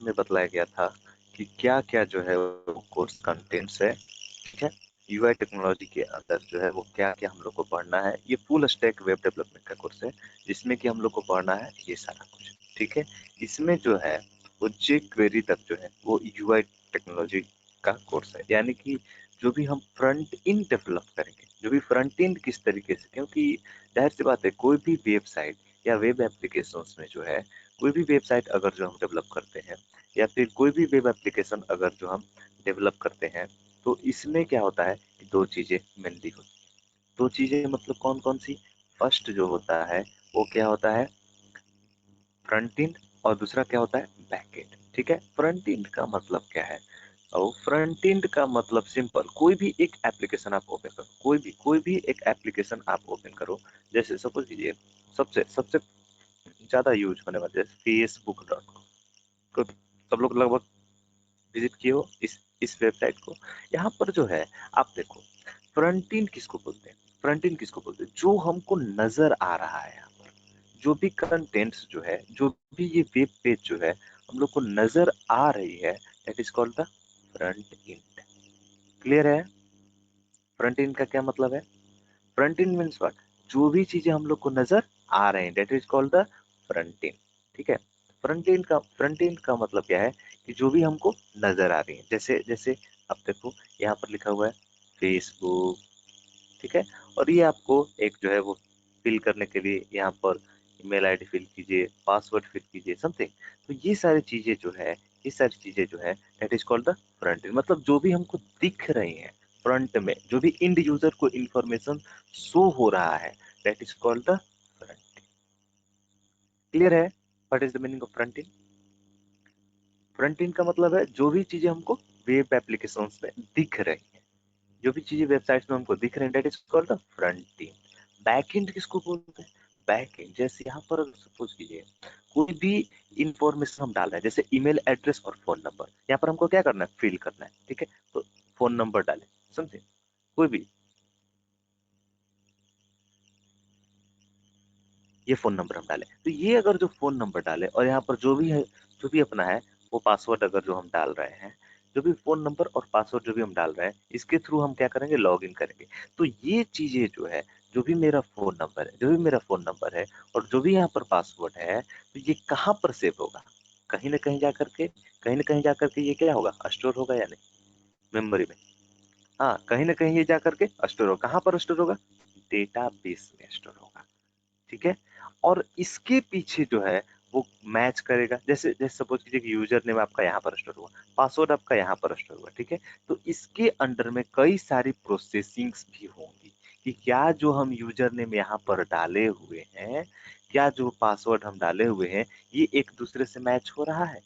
Part में बतलाया गया था कि क्या क्या जो है वो कोर्स कंटेंट्स है, ठीक है। यूआई टेक्नोलॉजी के अंदर जो है वो क्या क्या हम लोग को पढ़ना है। ये फुल स्टैक वेब डेवलपमेंट का कोर्स है जिसमें कि हम लोग को पढ़ना है ये सारा कुछ, ठीक है। इसमें जो है वो jQuery तक जो है वो यूआई टेक्नोलॉजी का कोर्स है, यानी कि जो भी हम फ्रंट इन डेवलप करेंगे, जो भी फ्रंट इन किस तरीके से, क्योंकि जाहिर सी बात है कोई भी वेबसाइट या वेब एप्लीकेशंस में जो है कोई भी वेबसाइट अगर जो हम डेवलप करते हैं या फिर कोई भी वेब एप्लीकेशन अगर जो हम डेवलप करते हैं तो इसमें क्या होता है कि दो चीजें मेनली होती है। दो चीजें मतलब कौन कौन सी? फर्स्ट जो होता है वो क्या होता है, फ्रंट एंड, और दूसरा क्या होता है, बैक एंड, ठीक है। फ्रंट एंड का मतलब क्या है? और फ्रंट एंड का मतलब सिंपल, कोई भी एक एप्लीकेशन आप ओपन करो, कोई भी एक एप्लीकेशन आप ओपन करो। जैसे सपोज कीजिए सबसे सबसे ज्यादा यूज होने वाले facebook.com को सब लोग लगभग विजिट किए हो इस वेबसाइट को। यहाँ पर जो है आप देखो, फ्रंट एंड किसको बोलते हैं? फ्रंट एंड किसको बोलते हैं? जो हमको नजर आ रहा है यहाँ पर, जो भी कंटेंट्स जो है, जो भी ये वेब पेज जो है हम लोग को नजर आ रही है, that is called the front end. Clear है? फ्रंट एंड का क्या मतलब है? Front end means what? जो भी चीजें हम लोग को नजर आ रहे हैं, that is called the front and, ठीक है। फ्रंट एंड का मतलब क्या है कि जो भी हमको नजर आ रही है, जैसे जैसे अब देखो यहाँ पर लिखा हुआ है फेसबुक, ठीक है। और ये आपको एक जो है वो फिल करने के लिए यहाँ पर ईमेल आईडी फिल कीजिए, पासवर्ड फिल कीजिए, समथिंग। तो ये सारी चीजें जो है, ये सारी चीजें जो है that is called the front and. मतलब जो भी हमको दिख रही है फ्रंट में, जो भी इंड यूजर को इंफॉर्मेशन शो हो रहा है, that is called the front end. Clear है? What is the meaning of front end? Front end का मतलब है जो भी चीजें हमको वेब एप्लीकेशंस में दिख रही है, जो भी चीजें वेबसाइट्स में हमको दिख रही है, that is called the front and. Back and किसको बोलते हैं? बैक एंड जैसे यहाँ पर सपोज कीजिए कोई भी इंफॉर्मेशन हम डाल रहे हैं, जैसे ईमेल एड्रेस और फोन नंबर, यहाँ पर हमको क्या करना है, फिल करना है, ठीक है। तो फोन नंबर डालें, समझे, कोई भी, ये फोन नंबर हम डालें, तो ये अगर जो फोन नंबर डाले और यहाँ पर जो भी है, जो भी अपना है वो पासवर्ड अगर जो हम डाल रहे हैं, जो भी फोन नंबर और पासवर्ड जो भी हम डाल रहे हैं, इसके थ्रू हम क्या करेंगे, लॉग इन करेंगे। तो ये चीजें जो है, जो भी मेरा फोन नंबर है, जो भी मेरा फोन नंबर है और जो भी यहाँ पर पासवर्ड है, तो ये कहाँ पर सेव होगा? कहीं ना कहीं जाकर के, कहीं ना कहीं जाकर के ये क्या होगा, स्टोर होगा या नहीं, मेमोरी में। हाँ, कहीं ना कहीं ये जाकर के स्टोर होगा। कहाँ पर स्टोर होगा? डेटाबेस में स्टोर होगा, ठीक है। और इसके पीछे जो है वो मैच करेगा, जैसे जैसे सपोज कीजिए कि यूजर नेम आपका यहाँ पर स्टोर हुआ, पासवर्ड आपका यहाँ पर स्टोर हुआ, ठीक है। तो इसके अंडर में कई सारी प्रोसेसिंग्स भी होंगी कि क्या जो हम यूजर नेम यहाँ पर डाले हुए हैं, क्या जो पासवर्ड हम डाले हुए हैं, ये एक दूसरे से मैच हो रहा है।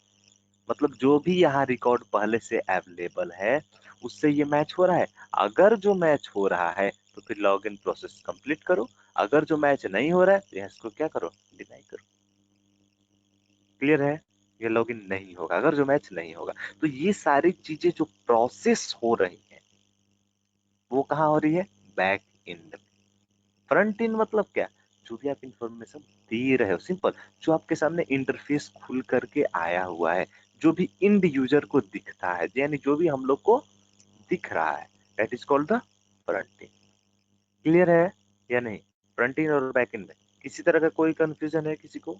मतलब जो भी यहाँ रिकॉर्ड पहले से अवेलेबल है उससे ये मैच हो रहा है। अगर जो मैच हो रहा है तो फिर लॉग इन प्रोसेस कंप्लीट करो, अगर जो मैच नहीं हो रहा है तो इसको क्या करो, डिनाई करो। क्लियर है? ये लॉग इन नहीं होगा अगर जो मैच नहीं होगा। तो ये सारी चीजें जो प्रोसेस हो रही है वो कहाँ हो रही है, बैक एंड। फ्रंट एंड मतलब क्या, जो भी आप इंफॉर्मेशन दे रहे हो, सिंपल, जो आपके सामने इंटरफेस खुल करके आया हुआ है, जो भी इंड यूजर को दिखता है, यानी जो भी हम लोग को दिख रहा है, that is called the front end. Clear है या नहीं? फ्रंट एंड और बैक एंड में किसी तरह का कोई कंफ्यूजन है किसी को?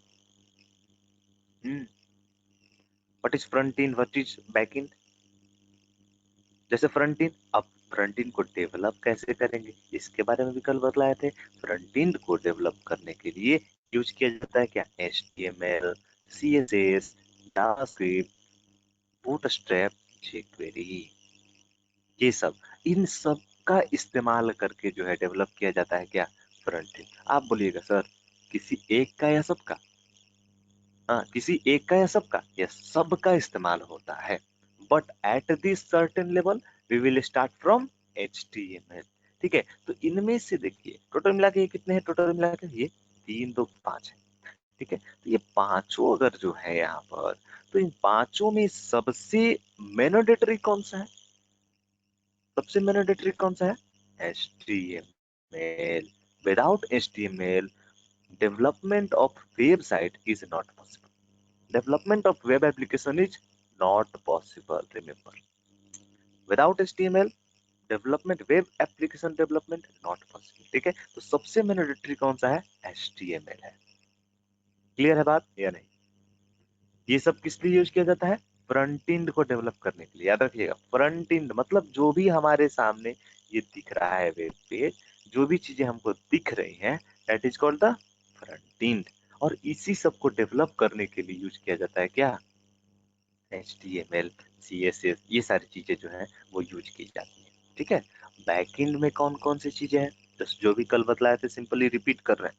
What is front end, what is back and? जैसे फ्रंट एंड, अब फ्रंट एंड को डेवलप कैसे करेंगे इसके बारे में भी कल बतलाए थे। फ्रंट एंड को डेवलप करने के लिए यूज किया जाता है क्या, HTML, CSS, JavaScript, bootstrap, jQuery, ये सब, इन सब का इस्तेमाल करके जो है डेवलप किया जाता है क्या, फ्रंट एंड। आप बोलिएगा सर किसी एक का या सबका? हाँ, किसी एक का या सबका, यस, सबका इस्तेमाल होता है। But at this certain level we will start from HTML, ठीक है। तो इनमें से देखिए टोटल मिला के ये कितने हैं, टोटल मिला के ये 3 2 5 है, ठीक है। तो ये पांचों अगर जो है यहाँ पर, तो इन पांचों में सबसे मैंडेटरी कौन सा है, सबसे मैंडेटरी कौन सा है, HTML। Without HTML development of website is not possible, Development of web application is not possible, remember. Without HTML, development, web application development not possible. ठीक है, तो सबसे मैंडेटरी कौन सा है? HTML है। क्लियर है बात या नहीं? ये सब किस लिए यूज किया जाता है? फ्रंट एंड को डेवलप करने के लिए। याद रखिएगा, फ्रंट एंड मतलब जो भी हमारे सामने ये दिख रहा है वेब पेज, जो भी चीजें हमको दिख रही हैं, that is called the front and. और इसी सब को डेवलप करने के लिए यूज किया जाता है क्या? HTML, CSS, ये सारी चीजें जो है वो यूज की जाती है। ठीक है, बैकएंड में कौन कौन सी चीजें हैं? जस्ट जो भी कल बतलाए थे सिंपली रिपीट कर रहे हैं।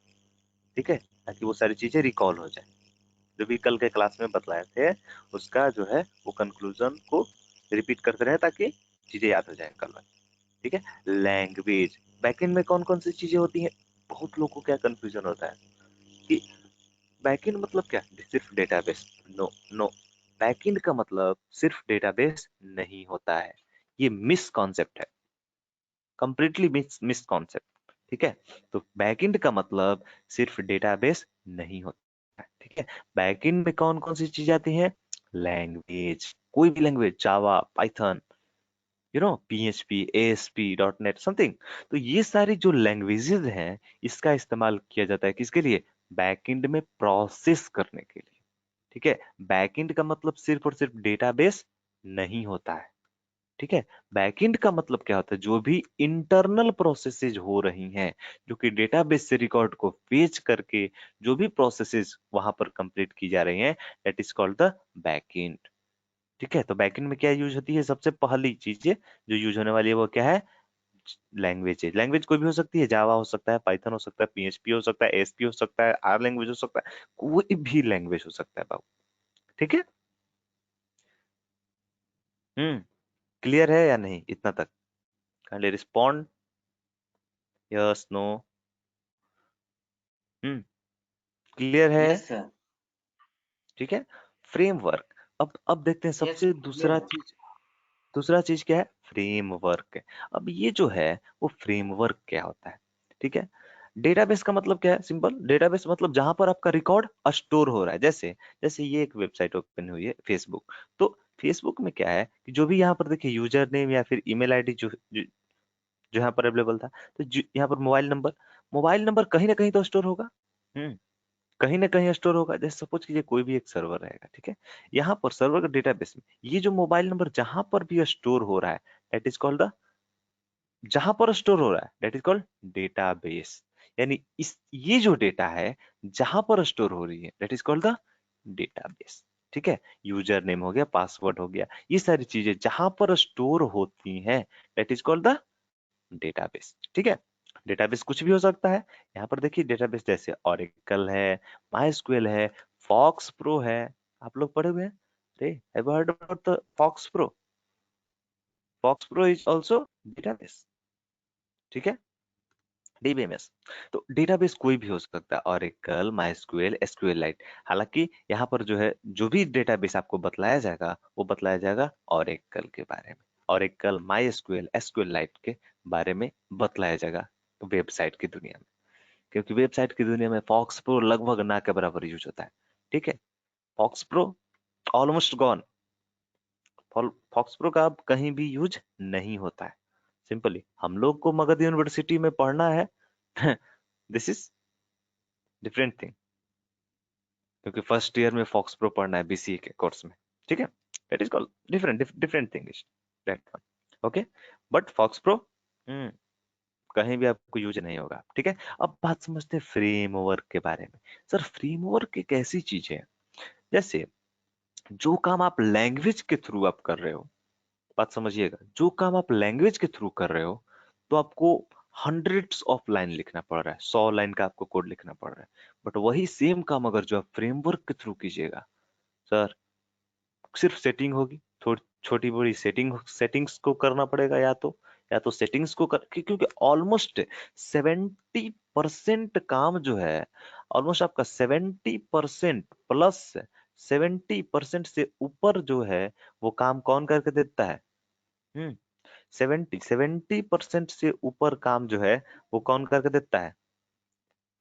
ठीक है, ताकि वो सारी चीजें रिकॉल हो जाए। जो भी कल के क्लास में बतलाए थे उसका जो है वो कंक्लूजन को रिपीट करते रहे ताकि चीजें याद हो जाए कल में। ठीक है, लैंग्वेज, बैकएंड में कौन कौन सी चीजें होती हैं? बहुत लोगों को क्या कंफ्यूजन होता है कि बैकएंड मतलब क्या? सिर्फ डेटाबेस? नो नो, बैकएंड का मतलब सिर्फ डेटाबेस नहीं होता है। ये मिस कॉन्सेप्ट है, कंप्लीटली मिस मिस कॉन्सेप्ट। ठीक है, तो बैकएंड का मतलब सिर्फ डेटाबेस नहीं होता है। ठीक है, बैकएंड में कौन कौन सी चीज आती हैं? लैंग्वेज, कोई भी language, Java, Python, PHP, ASP, .NET something. तो ये सारी जो लैंग्वेजेस हैं, इसका इस्तेमाल किया जाता है किसके लिए? बैकएंड में प्रोसेस करने के लिए। ठीक है, बैकएंड का मतलब सिर्फ और सिर्फ डेटाबेस नहीं होता है। ठीक है, बैकएंड का मतलब क्या होता है? जो भी इंटरनल प्रोसेसेस हो रही हैं, जो कि डेटाबेस से रिकॉर्ड को फेच करके जो भी प्रोसेसेस वहां पर कंप्लीट की जा रही हैं, that is called the backend. ठीक है, तो बैकएंड में क्या यूज होती है? सबसे पहली चीज जो यूज होने वाली है वो क्या है? लैंग्वेज है। लैंग्वेज कोई भी हो सकती है, जावा हो सकता है, पाइथन हो सकता है, PHP हो सकता है, ASP हो सकता है, आर लैंग्वेज हो सकता है, कोई भी लैंग्वेज हो सकता है बाबू। ठीक है, क्लियर है या नहीं इतना तक? Kindly respond, yes, no. Hmm, clear है? Yes sir. ठीक है, फ्रेमवर्क। अब देखते हैं यस सबसे क्लियर है। दूसरा चीज क्या है? फ्रेमवर्क। अब ये जो है वो फ्रेमवर्क क्या होता है? ठीक है, डेटाबेस का मतलब क्या है? सिंपल, डेटाबेस मतलब जहां पर आपका रिकॉर्ड स्टोर हो रहा है। जैसे जैसे ये एक वेबसाइट ओपन हुई है, फेसबुक। तो फेसबुक में क्या है कि जो भी यहाँ पर देखिए यूजर नेम या फिर ईमेल आईडी जो यहाँ पर अवेलेबल था, तो यहाँ पर मोबाइल नंबर कहीं ना कहीं तो स्टोर होगा। हम्म, कहीं ना कहीं स्टोर होगा। जैसे सपोज कीजिए कोई भी एक सर्वर रहेगा। ठीक है, यहाँ पर सर्वर का डेटाबेस में ये जो मोबाइल नंबर जहां पर भी स्टोर हो रहा है, दैट इज कॉल्ड द, जहां पर स्टोर हो रहा है दैट इज कॉल्ड डेटाबेस। यानी इस ये जो डेटा है जहां पर स्टोर हो रही है, that is called the database. ठीक है, यूजर नेम हो गया, पासवर्ड हो गया, ये सारी चीजें जहां पर स्टोर होती हैं, that is called the database. ठीक है, डेटाबेस कुछ भी हो सकता है। यहाँ पर देखिए डेटाबेस जैसे ओरेकल है, माइस्क्वेल है, फॉक्स प्रो है। आप लोग पढ़े हुए हैं? अरे have you heard about the FoxPro? FoxPro is also database. ठीक है, DBMS। तो डेटाबेस कोई भी हो सकता है, ओरेकल, माइस्क्वेल, एसक्यूएलाइट। हालांकि यहाँ पर जो है जो भी डेटाबेस आपको बतलाया जाएगा वो बतलाया जाएगा ओरेकल के बारे में, ओरेकल, माइस्क्वेल, एसक्यूएलाइट के बारे में बतलाया जाएगा वेबसाइट की दुनिया में। क्योंकि वेबसाइट की दुनिया में फॉक्स प्रो लगभग ना के बराबर यूज होता है। ठीक है, FoxPro almost gone. FoxPro का अब कहीं भी यूज नहीं होता है। सिंपली हम लोग को मगध यूनिवर्सिटी में पढ़ना है दिस इज डिफरेंट थिंग, क्योंकि फर्स्ट ईयर में फॉक्स प्रो पढ़ना है BCA के कोर्स में। ठीक है, that is called different different thing is that one. Okay, but FoxPro कहीं भी आपको यूज नहीं होगा। ठीक है, अब बात समझते हैं फ्रेमवर्क के बारे में। सर फ्रेमवर्क एक ऐसी चीज है, जैसे जो काम आप लैंग्वेज के थ्रू आप कर रहे हो, बात समझिएगा, जो काम आप लैंग्वेज के थ्रू कर रहे हो तो आपको हंड्रेड्स ऑफ लाइन लिखना पड़ रहा है, 100 लाइन का आपको कोड लिखना पड़ रहा है। बट वही सेम काम अगर जो आप फ्रेमवर्क के थ्रू कीजिएगा, सर सिर्फ सेटिंग होगी, थोड़ी छोटी बड़ी सेटिंग्स को करना पड़ेगा, या तो सेटिंग्स को क्योंकि ऑलमोस्ट 70% काम जो है, ऑलमोस्ट आपका 70% प्लस 70% से ऊपर जो है वो काम कौन करके देता है? 70% से ऊपर काम जो है वो कौन करके देता है?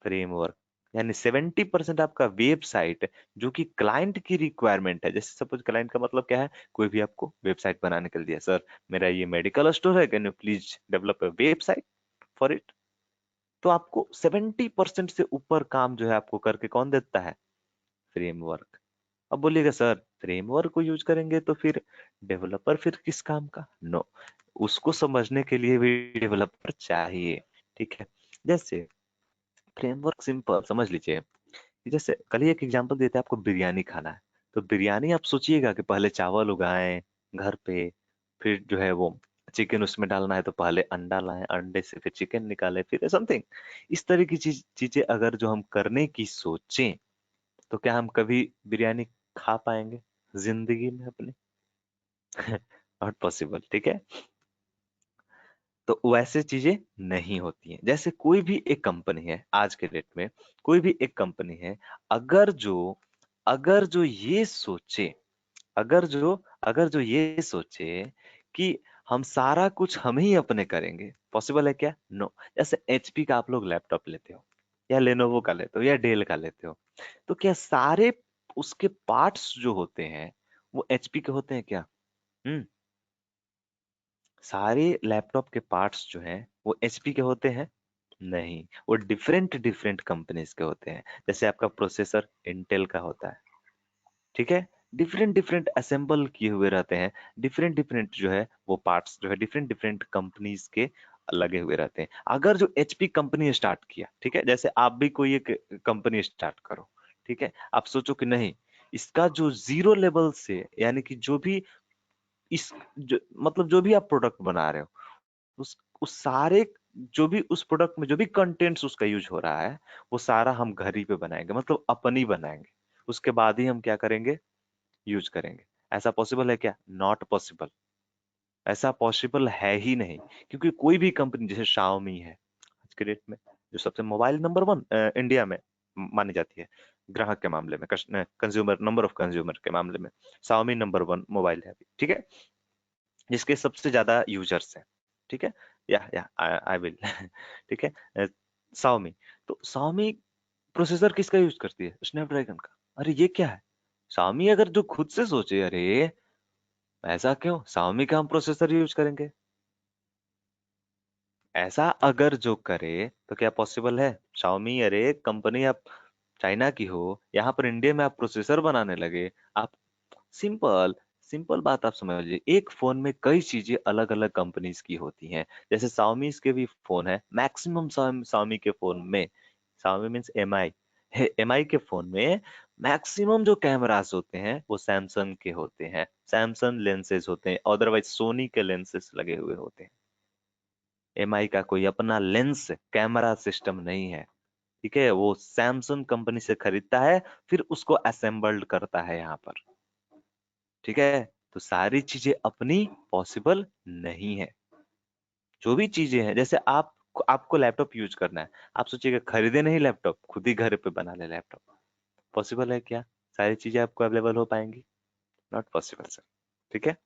फ्रेमवर्क। यानी 70% आपका वेबसाइट जो कि क्लाइंट की रिक्वायरमेंट है, जैसे सपोज क्लाइंट का मतलब क्या है, कोई भी आपको वेबसाइट बनाने के लिए दिया, सर मेरा ये मेडिकल स्टोर है, can you please develop a website for it. तो आपको 70% से ऊपर काम जो है आपको करके कौन देता है, फ्रेमवर्क। अब बोलिएगा सर फ्रेमवर्क को यूज करेंगे तो फिर डेवलपर फिर किस काम का, नो, उसको समझने के लिए भी डेवलपर चाहिए। ठीक है, जैसे फ्रेमवर्क सिंपल समझ लीजिए कि जैसे कल ही एक एग्जांपल देते हैं, आपको बिरयानी खाना है, तो बिरयानी आप सोचिएगा कि पहले चावल उगाएं घर पे, फिर जो है वो चिकन उसमें डालना है तो पहले अंडा लाएं, अंडे से फिर चिकन निकालें, फिर समथिंग इस तरह की चीजें अगर जो हम करने की सोचें, तो क्या हम कभी बिरयानी खा पाएंगे जिंदगी में अपनी? Not possible. ठीक है, तो वैसे चीजें नहीं होती हैं। जैसे कोई भी एक कंपनी है आज के डेट में, कोई भी एक कंपनी है, अगर जो अगर जो ये सोचे अगर जो ये सोचे कि हम सारा कुछ हम ही अपने करेंगे, पॉसिबल है क्या? नो। जैसे एचपी का आप लोग लैपटॉप लेते हो, या लेनोवो का लेते हो, या डेल का लेते हो, तो क्या सारे उसके पार्ट्स जो होते हैं वो एचपी के होते हैं क्या? हम्म, सारे लैपटॉप के पार्ट्स जो हैं वो एचपी के होते हैं? नहीं, वो डिफरेंट डिफरेंट कंपनीज के होते हैं। जैसे आपका प्रोसेसर इंटेल का होता है, ठीक है, डिफरेंट डिफरेंट असेंबल किए हुए रहते हैं, डिफरेंट डिफरेंट जो है वो पार्ट्स जो है डिफरेंट डिफरेंट कंपनीज के लगे हुए रहते हैं। अगर जो एचपी कंपनी स्टार्ट किया, ठीक है, जैसे आप भी कोई एक कंपनी स्टार्ट करो, ठीक है, आप सोचो कि नहीं, इसका जो जीरो लेवल से, यानी कि जो भी इस जो, मतलब जो भी आप प्रोडक्ट बना रहे हो, उस सारे जो भी उस प्रोडक्ट में जो भी कंटेंट्स उसका यूज हो रहा है, वो सारा हम घर ही पे बनाएंगे, मतलब अपनी बनाएंगे, उसके बाद ही हम क्या करेंगे, यूज करेंगे। ऐसा पॉसिबल है क्या? Not possible. ऐसा पॉसिबल है ही नहीं, क्योंकि कोई भी कंपनी जैसे शाओमी है आज के डेट में, जो सबसे मोबाइल नंबर वन इंडिया में मानी जाती है, ग्राहक के मामले में, कंज्यूमर नंबर ऑफ कंज्यूमर के मामले में शाओमी नंबर वन मोबाइल है अभी, ठीक है, जिसके सबसे ज्यादा यूजर्स हैं। ठीक है, या आई विल ठीक है, शाओमी, तो शाओमी प्रोसेसर किसका यूज करती है? स्नैपड्रैगन का। अरे ये क्या है, शाओमी अगर जो खुद से सोचे, अरे ऐसा क्यों, शाओमी का हम प्रोसेसर यूज करेंगे, ऐसा अगर जो करे तो क्या पॉसिबल है? शाओमी अरे कंपनी आप चाइना की हो, यहाँ पर इंडिया में आप प्रोसेसर बनाने लगे, आप सिंपल सिंपल बात आप समझिए, एक फोन में कई चीजें अलग अलग कंपनीज की होती हैं। जैसे Xiaomi के भी फोन है, मैक्सिमम Xiaomi के फोन में, Xiaomi मीन्स एमआई, एमआई के फोन में मैक्सिमम जो कैमरास होते हैं वो सैमसंग के होते हैं, सैमसंग लेंसेज होते हैं, अदरवाइज सोनी के लेंसेज लगे हुए होते हैं। एमआई का कोई अपना लेंस कैमरा सिस्टम नहीं है। ठीक है, वो सैमसंग कंपनी से खरीदता है, फिर उसको असेंबल्ड करता है यहाँ पर। ठीक है, तो सारी चीजें अपनी पॉसिबल नहीं है। जो भी चीजें हैं, जैसे आप आपको लैपटॉप यूज करना है, आप सोचिएगा खरीदे नहीं लैपटॉप, खुद ही घर पे बना ले लैपटॉप, पॉसिबल है क्या? सारी चीजें आपको अवेलेबल हो पाएंगी? Not possible sir. ठीक है,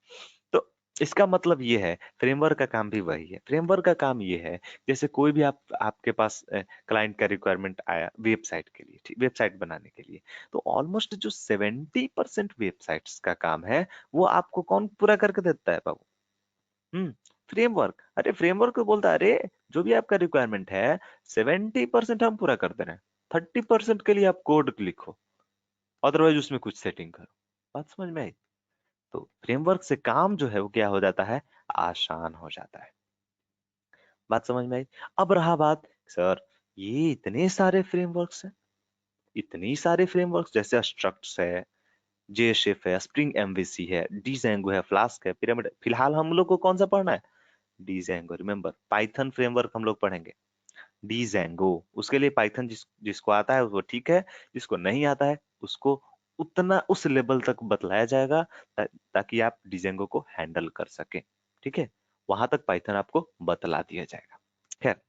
तो इसका मतलब ये है, फ्रेमवर्क का काम भी वही है। फ्रेमवर्क का काम ये है, जैसे कोई भी आपके पास क्लाइंट का रिक्वायरमेंट आया वेबसाइट के लिए, ठीक, वेबसाइट बनाने के लिए, तो ऑलमोस्ट जो 70% वेबसाइट्स का काम है वो आपको कौन पूरा करके देता है बाबू? हम्म, फ्रेमवर्क। अरे फ्रेमवर्क को बोलता है, अरे जो भी आपका रिक्वायरमेंट है 70% हम पूरा कर दे रहे हैं, 30% के लिए आप कोड लिखो, अदरवाइज उसमें कुछ सेटिंग करो। बात समझ में आई? तो फ्रेमवर्क से काम जो है वो क्या हो जाता है, आसान हो जाता है। बात समझ में आई? अब रहा बात, सर ये इतने सारे फ्रेमवर्क्स हैं, इतनी सारे फ्रेमवर्क्स, जैसे स्ट्रक्ट्स है, जेशेफ है, स्प्रिंग एमवीसी है, डीजेंगो है, फ्लास्क है, पिरामिड, फिलहाल हम लोग को कौन सा पढ़ना है? डीजेंगो। रिमेम्बर, पाइथन फ्रेमवर्क हम लोग पढ़ेंगे, डीजेंगो। उसके लिए पाइथन जिसको आता है वो ठीक है, जिसको नहीं आता है उसको उतना उस लेवल तक बतलाया जाएगा, ताकि आप डिजेंगो को हैंडल कर सके। ठीक है, वहां तक पाइथन आपको बतला दिया जाएगा। खैर,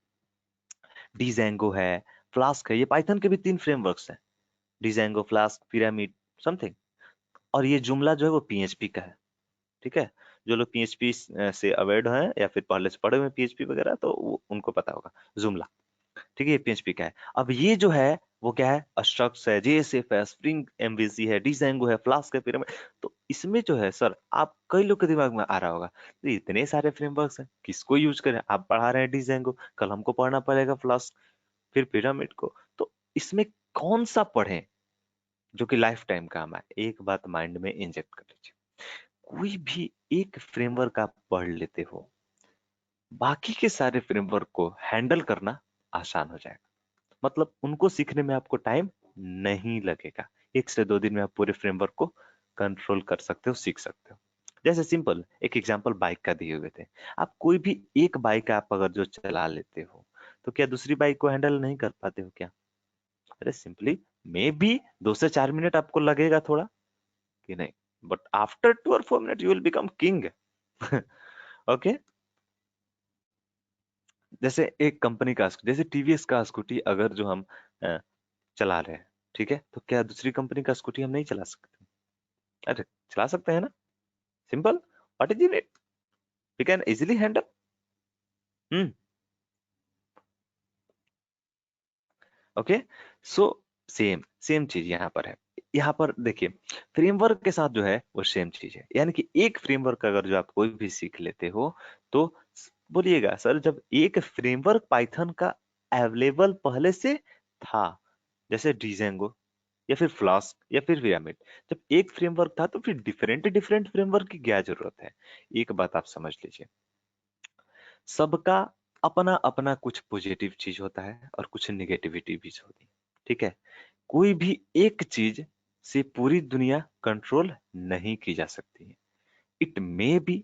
डिजेंगो है, फ्लास्क है, ये पाइथन के भी 3 फ्रेमवर्क्स हैं, डिजेंगो, फ्लास्क, पिरामिड, समथिंग। और ये जुमला जो है वो पीएचपी का है। ठीक है, जो लोग पीएचपी से अवेयर्ड हैं या फिर पहले से पढ़े हुए पीएचपी वगैरह, तो उनको पता होगा जुमला। ठीक है, ये पीएचपी का है। अब ये जो है वो क्या है, अस्ट्रक्स है, जेएसएफ है, स्प्रिंग एमवीसी है, डिजांगो है, फ्लास्क है, पिरामिड। तो इसमें जो है सर, आप कई लोग के दिमाग में आ रहा होगा, तो इतने सारे फ्रेमवर्क्स हैं, किसको यूज करें? आप पढ़ा रहे हैं डिजांगो, कल हमको पढ़ना पड़ेगा फ्लास्क, फिर पिरामिड को, तो इसमें कौन सा पढ़ें जो कि लाइफ टाइम काम आए? एक बात माइंड में इंजेक्ट कर लीजिए, कोई भी एक फ्रेमवर्क आप पढ़ लेते हो, बाकी के सारे फ्रेमवर्क को हैंडल करना आसान हो जाएगा। मतलब उनको सीखने में आपको टाइम नहीं लगेगा, 1 से 2 दिन में आप पूरे फ्रेमवर्क को कंट्रोल कर सकते हो, सीख सकते हो। जैसे सिंपल एक एग्जांपल बाइक का दिए हुए थे, आप कोई भी एक बाइक आप अगर जो चला लेते हो, तो क्या दूसरी बाइक को हैंडल नहीं कर पाते हो क्या? अरे सिंपली, मे बी 2 से 4 मिनट आपको लगेगा थोड़ा, कि नहीं, बट आफ्टर 2 और 4 minute you will become king. Okay. जैसे एक कंपनी का जैसे टीवीएस का स्कूटी अगर जो हम अ, चला रहे हैं, ठीक है, तो क्या दूसरी कंपनी का स्कूटी हम नहीं चला सकते? अरे चला सकते हैं ना, simple, what is it, we can easily handle. Hmm. Okay. So same same चीज यहाँ पर है। यहाँ पर देखिए, फ्रेमवर्क के साथ जो है वो सेम चीज है, यानी कि एक फ्रेमवर्क अगर जो आप कोई भी सीख लेते हो, तो बोलिएगा सर, जब एक फ्रेमवर्क पाइथन का अवेलेबल पहले से था, जैसे डिजेंगो या फिर फ्लास्क या फिर पिरामिड, जब एक फ्रेमवर्क था तो फिर डिफरेंट डिफरेंट फ्रेमवर्क की क्या जरूरत है? एक बात आप समझ लीजिए, सबका अपना अपना कुछ पॉजिटिव चीज होता है और कुछ निगेटिविटी भी होती है, ठीक है? कोई भी एक चीज से पूरी दुनिया कंट्रोल नहीं की जा सकती है। इट मे बी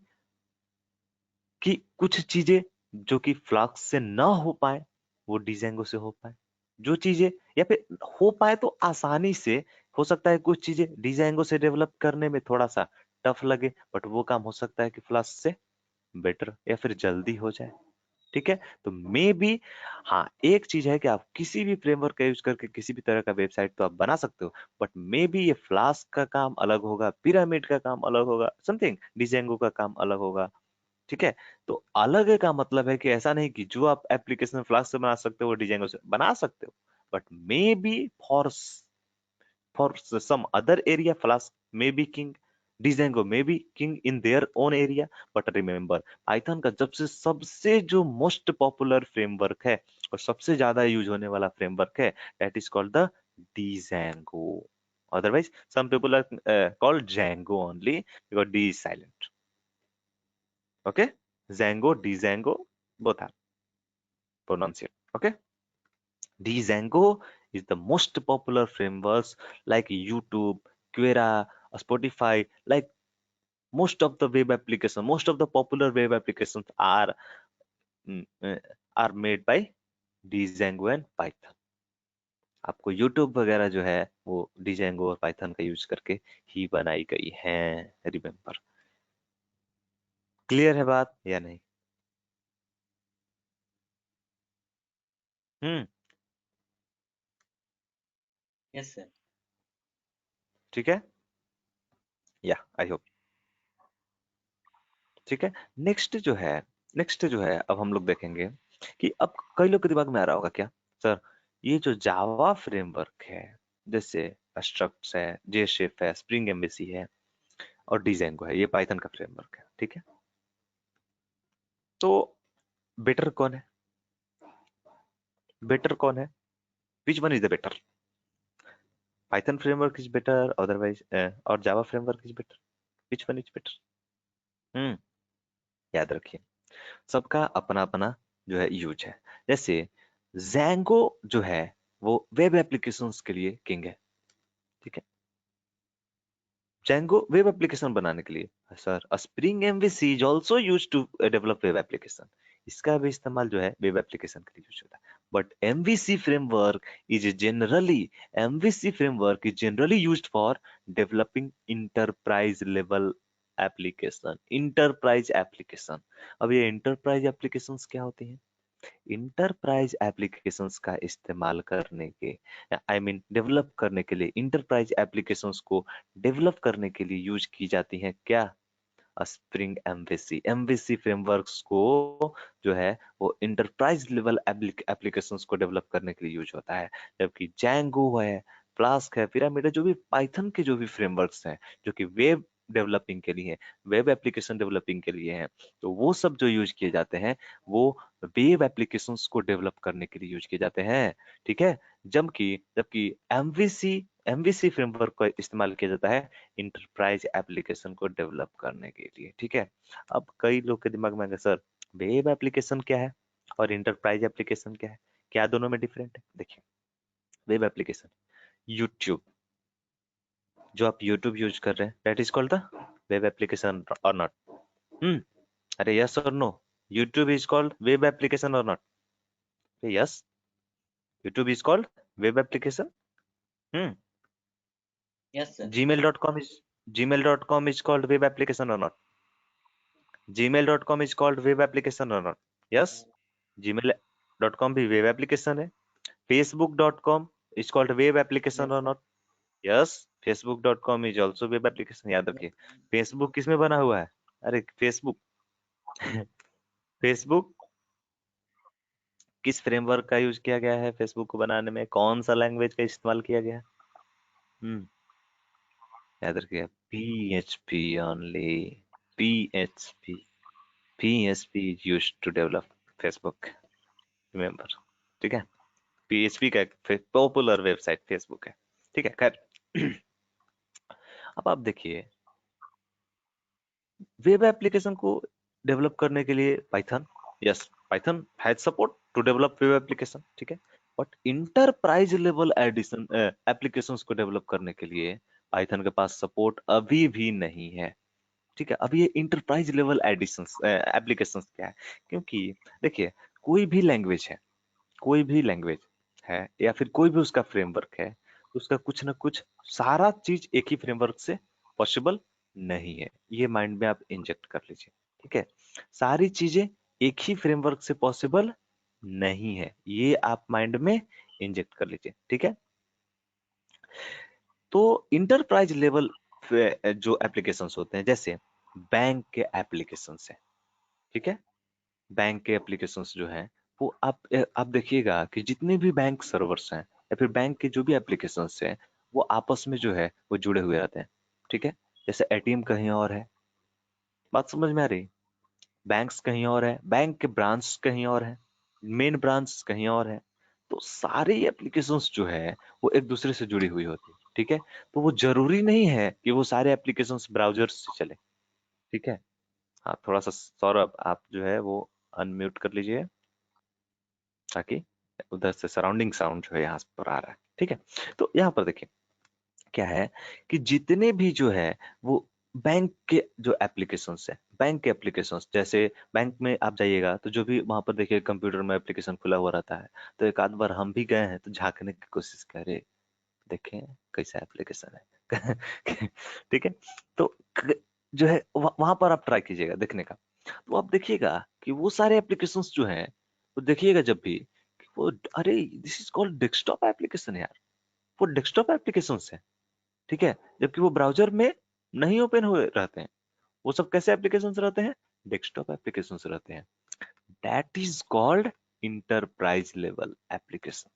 कि कुछ चीजें जो कि फ्लास्क से ना हो पाए, वो डिजेंगो से हो पाए। जो चीजें या फिर हो पाए तो आसानी से, हो सकता है कुछ चीजें डिजेंगो से डेवलप करने में थोड़ा सा टफ लगे, बट वो काम हो सकता है कि फ्लास्क से बेटर या फिर जल्दी हो जाए, ठीक है? तो मे बी, हाँ, एक चीज है कि आप किसी भी फ्रेमवर्क का यूज करके किसी भी तरह का वेबसाइट तो आप बना सकते हो, बट मे बी ये फ्लास्क का काम अलग होगा, पिरामिड का काम अलग होगा, समथिंग डिजेंगो का काम अलग होगा, ठीक है? तो अलग का मतलब है कि ऐसा नहीं कि जो आप एप्लीकेशन फ्लास्क से बना सकते हो वो डिजाइनो से बना सकते हो, but may be for some other area Flask may be king, Django may be king in their own area, but remember Python का जब से सबसे जो मोस्ट पॉपुलर फ्रेमवर्क है और सबसे ज्यादा यूज होने वाला फ्रेमवर्क है, that is called the Django. Otherwise some people are called Django only because D is silent. Okay, Django, Django, both are pronunciation. Okay. Django is the most popular frameworks like YouTube, Quora, Spotify, like most of the web application, most of the popular web applications mm, uh, are made by Django and Python. आपको YouTube वगैरह जो है वो Django और Python का use करके ही बनाई गई है, रिमेम्बर। क्लियर है बात या नहीं? हम्म। Yes sir. ठीक है, या आई होप। ठीक है। नेक्स्ट जो है, अब हम लोग देखेंगे कि अब कई लोग के दिमाग में आ रहा होगा क्या, सर ये जो जावा फ्रेमवर्क है, जैसे स्ट्रक्ट्स है, जेशेप है, स्प्रिंग एमवीसी है और डिजाइनगो है, ये पाइथन का फ्रेमवर्क है, ठीक है? तो बेटर कौन है? बेटर कौन है? Which one is the better? Python framework is better, otherwise और Java framework is better, which one is better? Hmm. याद रखिए, सबका अपना अपना जो है यूज है। जैसे जैंगो जो है वो वेब एप्लीकेशंस के लिए किंग है, ठीक है? जैंगो वेब एप्लीकेशन बनाने के लिए, sir Spring MVC is also used to develop web application, इसका भी इस्तेमाल जो है वेब एप्लीकेशन के लिए यूज होता है। But MVC framework is generally used for developing enterprise level application, enterprise application. अब ये इंटरप्राइज एप्लीकेशंस क्या होती हैं? इंटरप्राइज एप्लीकेशंस का इस्तेमाल करने के, आई मीन डेवलप करने के लिए, इंटरप्राइज एप्लीकेशंस को डेवलप करने के लिए यूज की जाती हैं क्या? स्प्रिंग एमवीसी, एमवीसी फ्रेमवर्क्स को जो है वो इंटरप्राइज लेवल एप्लीकेशंस को डेवलप करने के लिए यूज होता है, जबकि जैंगो है, फ्लास्क है, पिरामिड है, जो भी पाइथन के जो भी फ्रेमवर्क्स हैं जो कि वेब डेवलपिंग के लिए, वेब एप्लीकेशन डेवलपिंग के लिए हैं, तो वो सब जो यूज किए जाते हैं वो वेब एप्लीकेशंस को डेवलप करने के लिए यूज किए जाते हैं। ठीक है, जबकि जबकि एमवीसी एमवीसी फ्रेमवर्क का इस्तेमाल किया जाता है इंटरप्राइज एप्लीकेशन को डेवलप करने के लिए। ठीक है, अब कई लोग के दिमाग में आएगा, सर वेब एप्लीकेशन क्या है और इंटरप्राइज एप्लीकेशन क्या है, क्या दोनों में डिफरेंट है? देखिए, वेब एप्लीकेशन, यूट्यूब, जो आप यूट्यूब यूज कर रहे हैं, that is called the web application और नॉट? हम्म, अरे यस और no, YouTube is called web application और not? Yes, YouTube is called web application. Hmm, Yes, sir. gmail.com is gmail.com is called web application or not? gmail.com is called web application or not? Yes, gmail.com भी web application है। facebook.com is called web application Yes, or sir. not? Yes, facebook.com is also web application। याद रखिए, Facebook किस में बना हुआ है? अरे फेसबुक फेसबुक किस फ्रेमवर्क का यूज किया गया है फेसबुक को बनाने में, कौन सा लैंग्वेज का इस्तेमाल किया गया है? हम्म, याद रखिए, PHP only, PHP, PHP is used to develop Facebook, remember? ठीक है, PHP का एक पॉपुलर वेबसाइट फेसबुक है। ठीक है, खैर अब आप देखिए, वेब एप्लीकेशन को डेवलप करने के लिए Python, yes, Python has support to develop web application. ठीक है, but enterprise level edition applications को डेवलप करने के लिए पाइथन के पास सपोर्ट अभी भी नहीं है। ठीक है, अब ये इंटरप्राइज लेवल एडिशंस एप्लीकेशंस क्या है? क्योंकि देखिए, कोई भी लैंग्वेज है, कोई भी लैंग्वेज है या फिर कोई भी उसका फ्रेमवर्क है, उसका कुछ ना कुछ, सारा चीज एक ही फ्रेमवर्क से पॉसिबल नहीं है, ये माइंड में आप इंजेक्ट कर लीजिए। ठीक है, सारी चीजें एक ही फ्रेमवर्क से पॉसिबल नहीं है, ये आप माइंड में इंजेक्ट कर लीजिए। ठीक है, तो इंटरप्राइज लेवल जो एप्लीकेशंस होते हैं, जैसे बैंक के एप्लीकेशंस है, ठीक है, बैंक के एप्लीकेशंस जो हैं वो आप देखिएगा कि जितने भी बैंक सर्वर्स हैं या फिर बैंक के जो भी एप्लीकेशंस हैं, वो आपस में जो है वो जुड़े हुए रहते हैं। ठीक है, जैसे एटीएम कहीं और है, बात समझ में आ रही? बैंक्स कहीं और है, बैंक के ब्रांच कहीं और है, मेन ब्रांच कहीं और है, तो सारी एप्लीकेशंस जो है वो एक दूसरे से जुड़ी हुई होती है। ठीक है, तो वो जरूरी नहीं है कि वो सारे एप्लीकेशंस ब्राउजर से चले। ठीक है, हाँ, थोड़ा सा सौरभ आप जो है वो अनम्यूट कर लीजिए, ताकि उधर से सराउंडिंग साउंड जो है यहाँ पर आ रहा है। ठीक है, तो यहाँ पर देखिए क्या है कि जितने भी जो है वो बैंक के जो एप्लीकेशंस है, बैंक के एप्लीकेशंस, जैसे बैंक में आप जाइएगा तो जो भी वहां पर देखिए कंप्यूटर में एप्लीकेशन खुला हुआ रहता है, तो एक आध बार हम भी गए हैं तो झांकने की कोशिश करें, देखें कैसा एप्लीकेशन है। ठीक है, तो जो है वहां पर आप ट्राई कीजिएगा देखने का, तो आप देखिएगा कि वो सारे एप्लीकेशंस जो हैं, तो देखिएगा जब भी कि वो, अरे this is called desktop application यार, वो डेस्कटॉप एप्लीकेशन है। ठीक है, जबकि वो ब्राउजर में नहीं ओपन हुए रहते हैं, वो सब कैसे एप्लीकेशन रहते हैं? डेस्कटॉप एप्लीकेशन रहते हैं। That is called enterprise level application.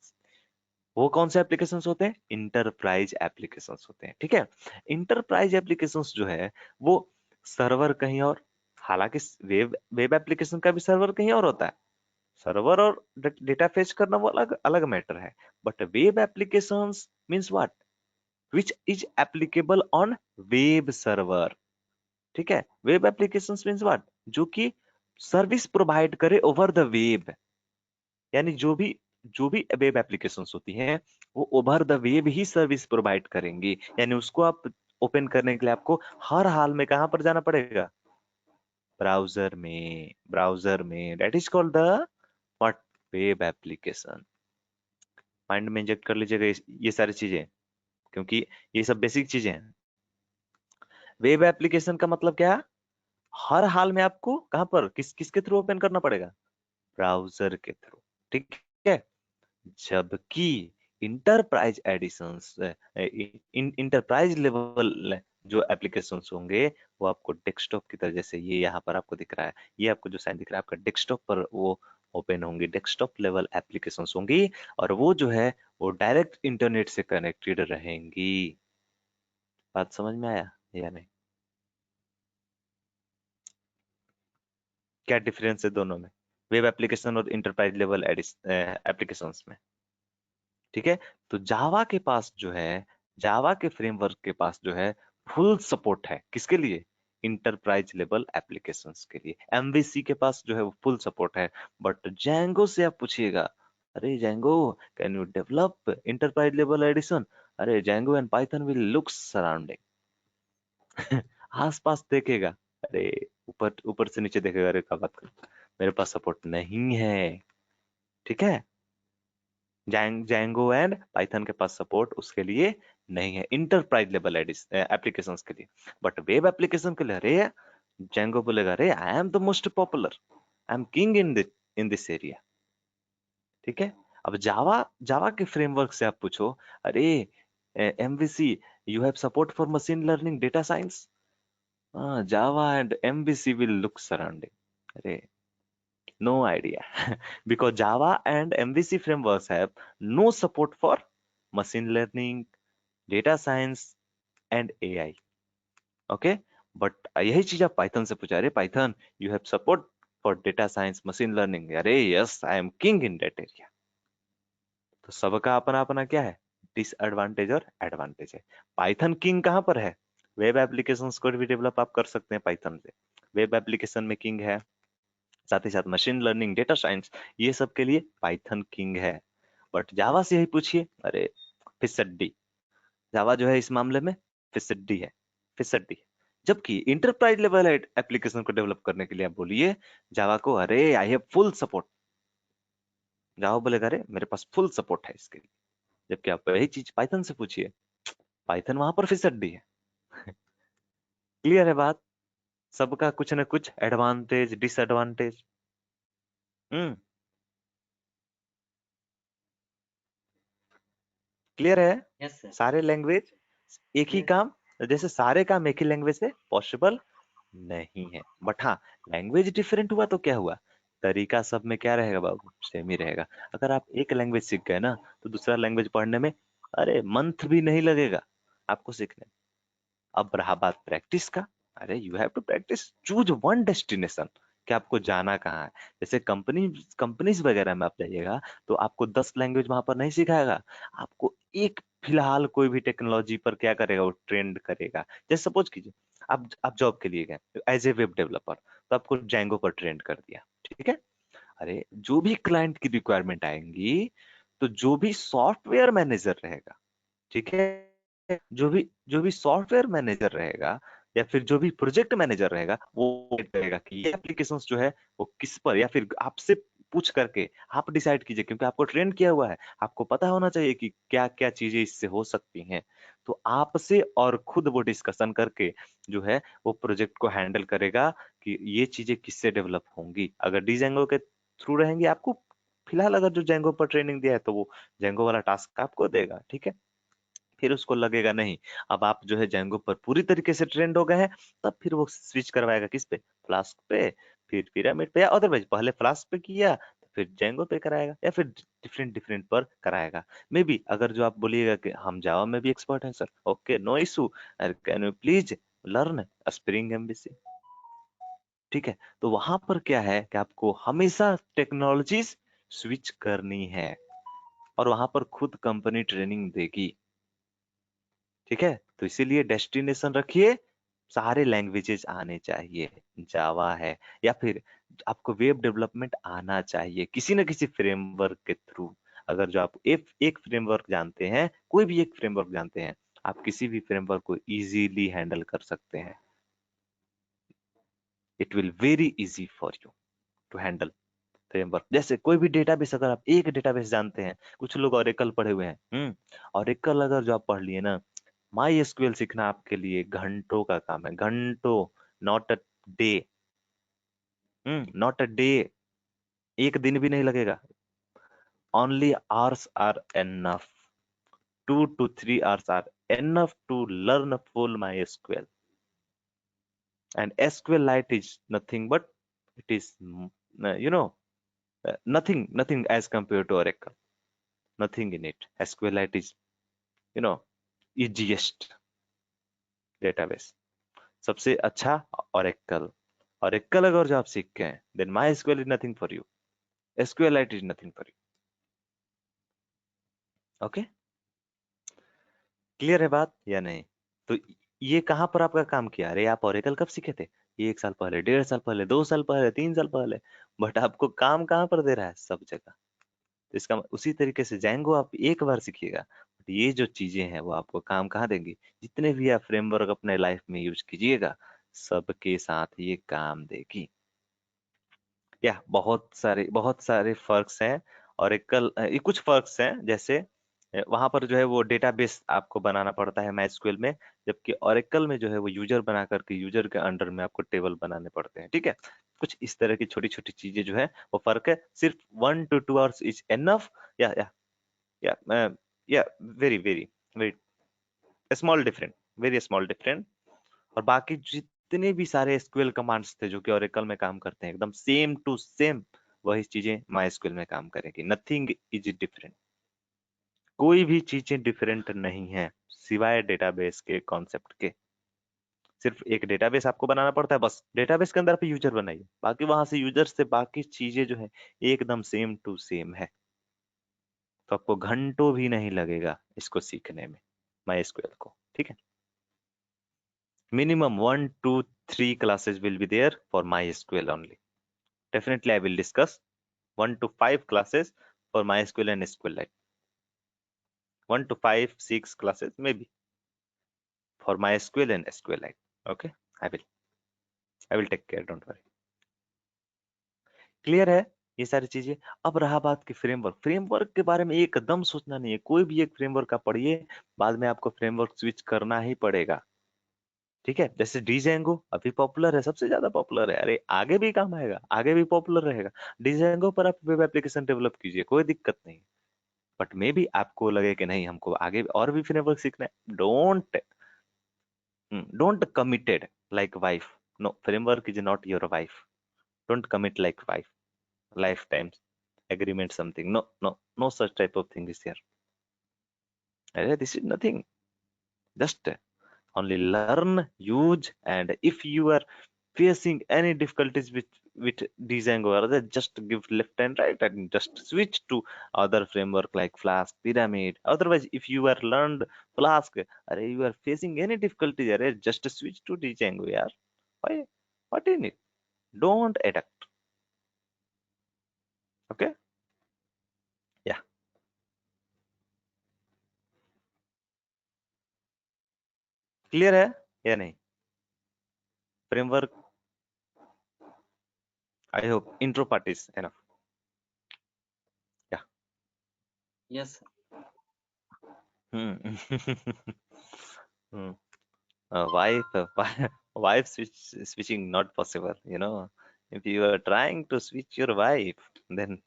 वो कौन से एप्लीकेशंस होते हैं? इंटरप्राइज एप्लीकेशंस होते हैं। ठीक है, इंटरप्राइज एप्लीकेशंस जो है वो सर्वर कहीं और, हालांकि वेब वेब एप्लीकेशन का भी सर्वर कहीं और होता है, सर्वर और डेटा फेच करना वो अलग अलग मैटर है, but web applications means what? Which is applicable on web server. ठीक है, वेब एप्लीकेशंस मींस व्हाट? जो कि सर्विस प्रोवाइड करे ओवर द वेब, यानी जो भी वेब एप्लीकेशंस होती हैं वो over the web he service provide करेंगी, यानी उसको आप ओपन करने के लिए आपको हर हाल में कहां पर जाना पड़ेगा? ब्राउजर में that is called the what? Web application. Mind में इंजेक्ट कर लीजिएगा ये सारी चीजें, क्योंकि ये सब बेसिक चीजें हैं। वेब एप्लीकेशन का मतलब क्या है? हर हाल में आपको कहां पर किसके थ्रू ओपन करना पड़ेगा? ब्राउजर के थ्रू। ठीक है, जबकि इंटरप्राइज एडिशंस, इंटरप्राइज लेवल जो एप्लीकेशंस होंगे वो आपको डेस्कटॉप की तरह, जैसे ये यहाँ पर आपको दिख रहा है, ये आपको जो साइन दिख रहा है आपका डेस्कटॉप पर वो ओपन होंगी, डेस्कटॉप लेवल एप्लीकेशंस होंगी, और वो जो है वो डायरेक्ट इंटरनेट से कनेक्टेड रहेंगी। बात समझ में आया या नहीं? क्या डिफरेंस है दोनों में, वेब एप्लीकेशन और इंटरप्राइज लेवल एप्लीकेशंस में? ठीक है, तो जावा के पास जो है, जावा के फ्रेमवर्क के पास जो है फुल सपोर्ट है, किसके लिए? इंटरप्राइज लेवल एप्लीकेशंस के लिए। एमवीसी के पास जो है वो फुल सपोर्ट है, बट जैंगो से आप पूछिएगा, अरे Django can you develop enterprise level edition, अरे Django and Python will look surrounding आसपास देखेगा, अरे ऊपर ऊपर से नीचे देखेगा, अरे क्या बात कर, मेरे पास सपोर्ट नहीं है। ठीक है, जैंगो एंड पाइथन के पास सपोर्ट उसके लिए नहीं है, इंटरप्राइज लेवल एप्लीकेशंस के लिए। बट वेब एप्लीकेशन के लिए अरे जैंगो बोलेगा, अरे I am the most popular, I am king in this area. ठीक है, अब जावा जावा के फ्रेमवर्क से आप पूछो, अरे MVC you have support for machine learning data science, Java and MVC will look surrounding, अरे no idea because Java and MVC frameworks have no support for machine learning, data science and AI. Okay, but यही चीज आप Python से पूछा, अरे Python you have support for data science machine learning, अरे yes I am king in that area. तो सबका अपना अपना क्या है, डिसएडवांटेज और एडवांटेज है। पाइथन किंग कहाँ पर है, वेब एप्लीकेशंस को भी डेवलप आप कर सकते हैं पाइथन से, वेब एप्लीकेशन में किंग है, साथ ही साथ मशीन लर्निंग डेटा साइंस ये सब के लिए पाइथन किंग है। बट जावा से यही पूछिए, अरे फिसड्डी, जावा जो है इस मामले में फिसड्डी है, फिसड्डी। जबकि इंटरप्राइज लेवल एप्लीकेशन को डेवलप करने के लिए आप बोलिए जावा को, अरे आई हैव फुल सपोर्ट, जावा बोलेगा अरे मेरे पास फुल सपोर्ट है इसके लिए। जबकि आप यही चीज पाइथन से पूछिए, पाइथन वहां पर फिसड्डी है। क्लियर है बात? सबका कुछ ना कुछ एडवांटेज डिसएडवांटेज। हम्म, क्लियर है? Yes sir. सारे लैंग्वेज एक ही यस। काम, जैसे सारे काम एक ही लैंग्वेज से पॉसिबल नहीं है, बट हाँ लैंग्वेज डिफरेंट हुआ तो क्या हुआ, तरीका सब में क्या रहेगा बाबू, सेम ही रहेगा। अगर आप एक लैंग्वेज सीख गए ना तो दूसरा लैंग्वेज पढ़ने में अरे मंथ भी नहीं लगेगा आपको सीखने में। अब रहा बात प्रैक्टिस का, अरे you have to practice, choose one destination कि आपको जाना कहाँ है। जैसे कंपनीज वगैरह में आप जाइएगा तो आपको 10 लैंग्वेज वहां पर नहीं सिखाएगा, आपको एक फिलहाल कोई भी टेक्नोलॉजी पर क्या करेगा वो ट्रेंड करेगा। जैसे सपोज कीजिए आप जॉब के लिए गए एज ए वेब डेवलपर, तो आपको जैंगो पर ट्रेंड कर दिया, ठीक है। अरे जो भी क्लाइंट की रिक्वायरमेंट आएंगी, तो जो भी सॉफ्टवेयर मैनेजर रहेगा, ठीक है, जो भी सॉफ्टवेयर मैनेजर रहेगा या फिर जो भी प्रोजेक्ट मैनेजर रहेगा वो कहेगा कि ये एप्लीकेशंस जो है वो किस पर, या फिर आपसे पूछ करके आप डिसाइड कीजिए, क्योंकि आपको ट्रेंड किया हुआ है, आपको पता होना चाहिए कि क्या क्या चीजें इससे हो सकती हैं। तो आपसे और खुद वो डिस्कशन करके जो है वो प्रोजेक्ट को हैंडल करेगा कि ये चीजें किससे डेवलप होंगी। अगर डिजेंगो के थ्रू रहेंगी आपको, फिलहाल अगर जो जेंगो पर ट्रेनिंग दिया है तो वो जेंगो वाला टास्क आपको देगा, ठीक है। फिर उसको लगेगा नहीं, अब आप जो है जेंगो पर पूरी तरीके से ट्रेंड हो गए हैं, तब फिर वो स्विच करवाएगा किस पे, फ्लास्क पे, फिर पिरामिड पे, या अदरवाइज पहले फ्लास्क पे किया तो फिर जेंगो पे कराएगा, या फिर डिफरेंट डिफरेंट पर कराएगा। मे बी अगर जो आप बोलिएगा कि हम जावा में भी एक्सपर्ट हैं sir, okay no issue, can you please learn spring MVC, ठीक है। तो वहां पर क्या है कि आपको हमेशा टेक्नोलॉजीज स्विच करनी है, और वहां पर खुद कंपनी ट्रेनिंग देगी, ठीक है। तो इसीलिए डेस्टिनेशन रखिए, सारे लैंग्वेजेस आने चाहिए, जावा है या फिर आपको वेब डेवलपमेंट आना चाहिए किसी न किसी फ्रेमवर्क के थ्रू। अगर जो आप एक फ्रेमवर्क जानते हैं, कोई भी एक फ्रेमवर्क जानते हैं, आप किसी भी फ्रेमवर्क को इजीली हैंडल कर सकते हैं। It will very easy for you to handle framework. जैसे कोई भी डेटाबेस, अगर आप एक डेटाबेस जानते हैं, कुछ लोग ऑरेकल पढ़े हुए हैं, ऑरेकल अगर जो आप पढ़ लिए ना, माई एसक्यूएल सीखना आपके लिए घंटों का काम है, घंटों, not a day, not a day, एक दिन भी नहीं लगेगा, only hours are enough, 2 to 3 hours are enough to learn full MySQL. And SQLite is nothing but it is nothing as compared to Oracle. Nothing in it. SQLite is you know easiest database. सबसे अच्छा Oracle. Oracle अगर जो आप सीख गए हैं, then MySQL is nothing for you. SQLite is nothing for you. Okay, clear है बात या नहीं? तो ये कहाँ पर आपका काम किया? अरे आप ओरेकल कब सीखे थे? ये 1 साल पहले, 1.5 साल पहले, 2 साल पहले, 3 साल पहले। बट आपको काम कहाँ पर दे रहा है? सब जगह। तो इसका उसी तरीके से जैंगो आप एक बार सीखिएगा, बट ये जो चीजें हैं वो आपको काम कहाँ देंगी? जितने भी आप फ्रेमवर्क अपने लाइफ में यूज कीजिएगा, सबके साथ ये काम देगी। या बहुत सारे फर्क्स हैं। ओरेकल ये कुछ फर्क्स हैं, जैसे वहां पर जो है वो डेटाबेस आपको बनाना पड़ता है MySQL में, जबकि ओरेकल में जो है वो यूजर बना करके यूजर के अंडर में आपको टेबल बनाने पड़ते हैं। ठीक है, कुछ इस तरह की छोटी छोटी चीजें जो है वो फर्क है। सिर्फ 1 to 2 hours इज एनफ। या या या या very very very small different, very small different. और बाकी जितने भी सारे एसक्यूएल कमांड्स थे जो कि ओरेकल में काम करते हैं, एकदम सेम टू सेम वही चीजें MySQL में काम करेगी। Nothing is different. कोई भी चीजें डिफरेंट नहीं है सिवाय डेटाबेस के कॉन्सेप्ट के। सिर्फ एक डेटाबेस आपको बनाना पड़ता है, बस डेटाबेस के अंदर आप यूजर बनाइए, बाकी वहां से यूजर से बाकी चीजें जो है एकदम सेम टू सेम है। तो आपको घंटों भी नहीं लगेगा इसको सीखने में, MySQL को। ठीक है, minimum 1 to 3 classes will be there for MySQL only. Definitely I will discuss 1 to 5 classes for MySQL and SQLite. 1 to 5, 6 classes maybe for MySQL and SQLite. Okay, I will take care, don't worry. Clear है ये सारी चीजें? अब रहा बात की framework के बारे में एकदम सोचना नहीं है। कोई भी एक फ्रेमवर्क आप पढ़िए, बाद में आपको फ्रेमवर्क स्विच करना ही पड़ेगा। ठीक है, जैसे डिजेंगो अभी पॉपुलर है, सबसे ज्यादा पॉपुलर है। अरे आगे भी काम आएगा, आगे भी पॉपुलर रहेगा। डिजेंगो पर आप वेब एप्लीकेशन डेवलप कीजिए, कोई दिक्कत नहीं। बट मे बी आपको लगे कि नहीं, हमको आगे और भी फ्रेमवर्क सीखना है। Don't committed like wife. No, framework is not your wife. Don't commit like wife, life time agreement something. No such type of thing is here. This is nothing. Just only learn, use, and if you are facing any difficulties with Django or other, just give left and right and just switch to other framework like Flask, Pyramid. Otherwise, if you are learned Flask, or you are facing any difficulties, just switch to Django. Yeah, why? What in it? Don't adapt. Okay? Yeah. Clear है या नहीं? Framework. I hope intro part is enough. Yeah. Yes. Hmm. Hmm. Wife switching not possible. If you are trying to switch your wife, then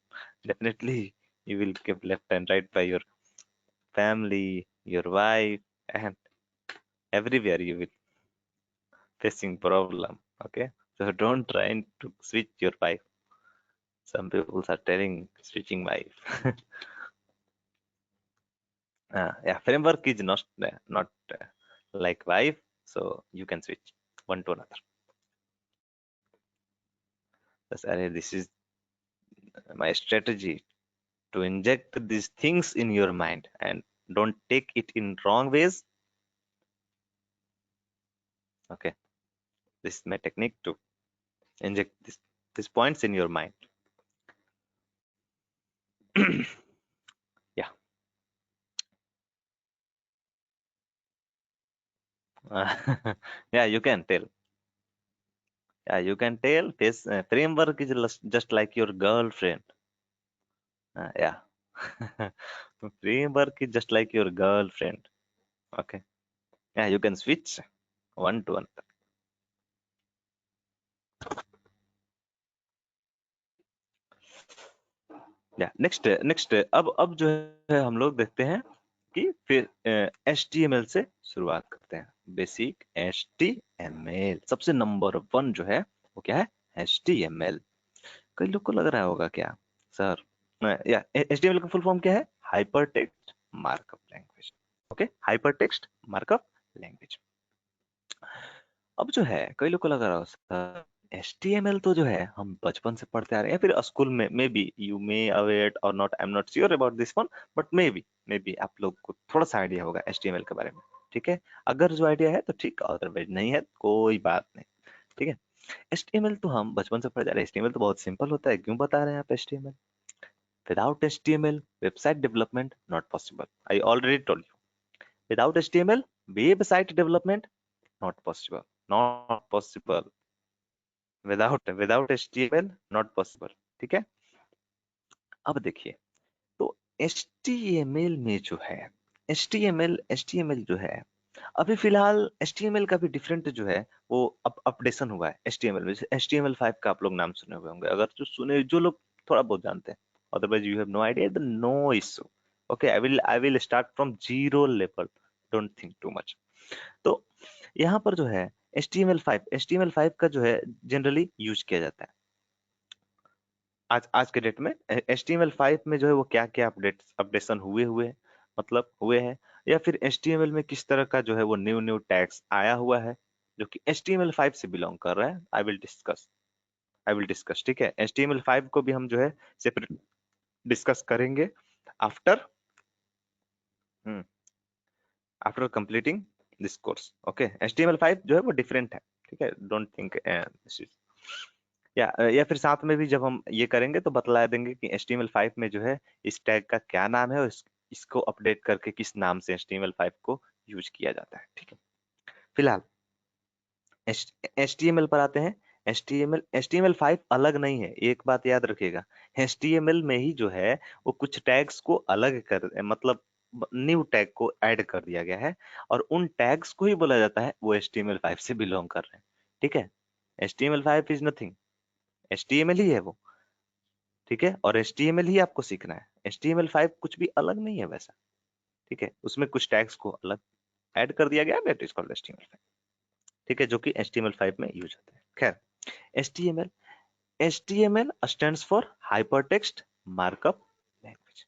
definitely you will give left and right by your family, your wife, and everywhere you will facing problem. Okay, so don't try to switch your wife. Some people are telling switching wife. Yeah, framework is not like wife, so you can switch one to another. This is my strategy to inject these things in your mind and don't take it in wrong ways. Okay, this is my technique to inject these points in your mind. Yeah. Yeah, you can tell. Yeah, you can tell this framework is just like your girlfriend. Yeah. Framework is just like your girlfriend. Okay. Yeah, you can switch one to another. Yeah, next अब जो है हम लोग देखते हैं कि फिर HTML से शुरुआत करते हैं। बेसिक HTML सबसे नंबर 1 जो है वो क्या है? HTML। कई लोग को लग रहा होगा क्या सर, या HTML का फुल फॉर्म क्या है? Hyper text markup language. Okay, hyper text markup language. अब जो है कई लोग को लग रहा हो सर HTML तो जो है हम बचपन से पढ़ते आ रहे हैं, या फिर स्कूल में, maybe you may aware और not, I am not sure about this one, but maybe आप लोग को थोड़ा सा आइडिया होगा HTML के बारे में। ठीक है, अगर जो आइडिया है तो ठीक, अदरवाइज नहीं है कोई बात नहीं। ठीक है, HTML तो हम बचपन से पढ़ जा रहे हैं। HTML तो बहुत सिंपल होता है, क्यों बता रहे हैं आप HTML? Without HTML website development not possible, I already told you. Without HTML website development not possible, not possible. Without HTML not possible. ठीक है, अब देखिए, तो HTML में जो है, HTML जो है, अभी फिलहाल HTML का भी डिफरेंट जो है वो अपडेशन हुआ है HTML में। जैसे HTML5 का आप लोग नाम सुने हुए होंगे, अगर जो लोग थोड़ा बहुत जानते हैं, otherwise you have no idea, the no issue. Okay, I will start from zero level, don't think too much. तो यहाँ पर जो है HTML5 का जो है जनरली यूज किया जाता है आज आज के डेट में। HTML5 में जो है वो क्या क्या अपडेशन हुए हैं, मतलब हुए हैं, या फिर HTML में किस तरह का जो है वो न्यू टैग्स आया हुआ है जो कि HTML5 से बिलोंग कर रहा है, आई विल डिस्कस। ठीक है, HTML5 को भी हम जो है सेपरेट डिस्कस करेंगे after after completing this course. Okay, HTML5 जो है वो डिफरेंट है। ठीक है, डोंट थिंक या फिर साथ में भी जब हम ये करेंगे तो बतला देंगे कि HTML5 में जो है इस टैग का क्या नाम है, और इसको अपडेट करके किस नाम से HTML5 को यूज किया जाता है। ठीक है, फिलहाल HTML पर आते हैं। HTML5 अलग नहीं है, एक बात याद रखिएगा। HTML में ही जो है वो कुछ टैग्स को अलग कर, मतलब न्यू टैग को ऐड कर दिया गया है, और उन टैग्स को ही बोला जाता है वो HTML5 से बिलोंग कर रहे हैं। ठीक है, HTML5 इज नथिंग, HTML ही है वो। ठीक है, और HTML ही आपको सीखना है। HTML5 कुछ भी अलग नहीं है वैसा। ठीक है, उसमें कुछ टैग्स को अलग ऐड कर दिया गया, दैट इज कॉल्ड HTML5। ठीक है, जो कि HTML5 में यूज होता है। खैर, HTML HTML stands for hypertext markup language.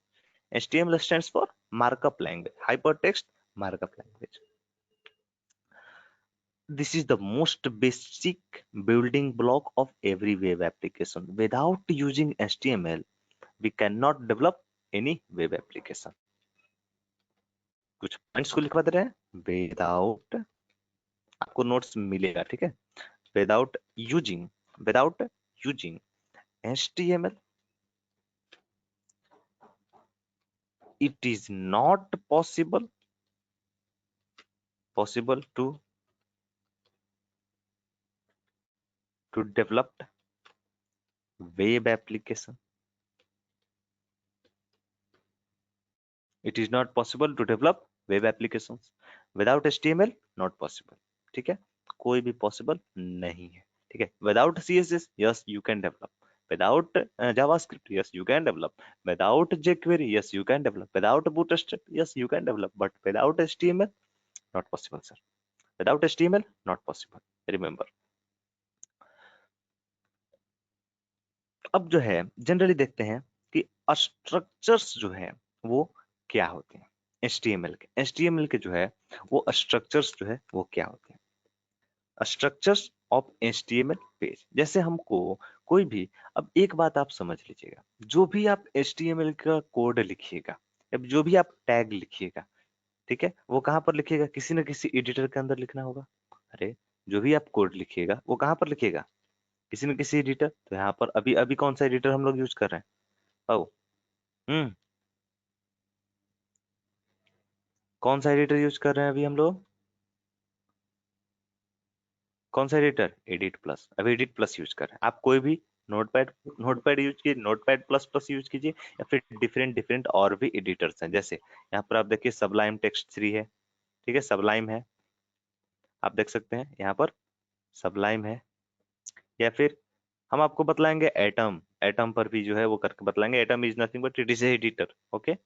HTML stands for markup language, hypertext markup language. This is the most basic building block of every web application. Without using HTML, we cannot develop any web application. कुछ points को लिखवा दे रहे हैं, without, आपको notes मिलेगा। ठीक है, without using HTML, it is not possible to develop web application. It is not possible to develop web applications without HTML, not possible. ठीक है, कोई भी पॉसिबल नहीं है। ठीक है, without CSS, yes you can develop. Without JavaScript, yes you can develop. Without jQuery, yes you can develop. Without Bootstrap, yes you can develop. But without HTML, not possible, sir. Without HTML, not possible. Remember. अब जो है generally देखते हैं कि structures जो है वो क्या होते हैं। HTML के जो है वो स्ट्रक्चर्स जो है वो क्या होते हैं? Structures of HTML page. जैसे हमको कोई भी, अब एक बात आप समझ लीजिएगा, जो भी आप HTML का कोड लिखिएगा, अब जो भी आप टैग लिखिएगा, ठीक है, वो कहाँ पर लिखिएगा? किसी न किसी एडिटर के अंदर लिखना होगा। अरे, जो भी आप कोड लिखिएगा वो कहाँ पर लिखिएगा? किसी न किसी एडिटर। तो यहाँ पर अभी अभी कौन सा एडिटर हम लोग यूज कर रहे हैं? ओ, हम्म, कौन सा एडिटर यूज कर रहे हैं अभी हम लोग? कौन सा एडिटर? Edit plus. अभी एडिट प्लस यूज कर रहे हैं। आप कोई भी नोटपैड नोटपैड यूज कीजिए, नोटपैड प्लस प्लस यूज कीजिए, या फिर डिफरेंट डिफरेंट और भी एडिटर्स हैं। जैसे यहाँ पर आप देखिए सबलाइम टेक्स्ट 3 है। ठीक है, सबलाइम है, आप देख सकते हैं यहाँ पर सबलाइम है। या फिर हम आपको बतलाएंगे एटम, एटम पर भी जो है वो करके बतलाएंगे। Atom is nothing but it is editor. Okay,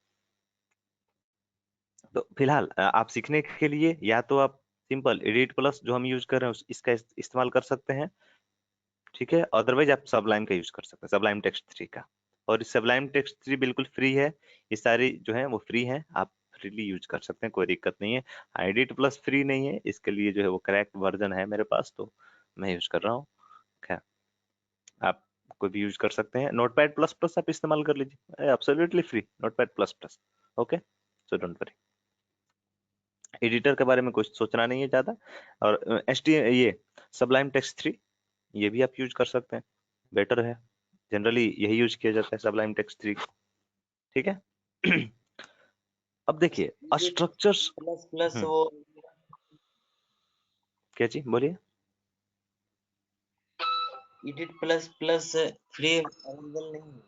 तो फिलहाल आप सीखने के लिए या तो आप सिंपल एडिट प्लस जो हम यूज कर रहे हैं इसका इस्तेमाल कर सकते हैं, ठीक है। अदरवाइज आप सबलाइम का यूज कर सकते हैं, सबलाइम टेक्स्ट 3 का। और सबलाइम टेक्स्ट 3 बिल्कुल फ्री है, ये सारी जो है वो फ्री है, आप फ्रीली यूज कर सकते हैं, कोई दिक्कत नहीं है। एडिट प्लस फ्री नहीं है, इसके लिए जो है वो करेक्ट वर्जन है मेरे पास, तो मैं यूज कर रहा हूँ। खैर, आप कोई भी यूज कर सकते हैं। नोटपैड प्लस प्लस आप इस्तेमाल कर लीजिए, absolutely free notepad plus plus. Okay, so don't worry, editor के बारे में कुछ सोचना नहीं है ज्यादा। और एच टी ये सबलाइम टेक्स्ट 3 ये भी आप यूज कर सकते हैं, बेटर है। जनरली यही यूज किया जाता है सबलाइम टेक्स्ट 3, ठीक है। अब देखिए edit structures. Plus plus hmm, वो क्या जी बोलिए। Edit plus plus free available नहीं है।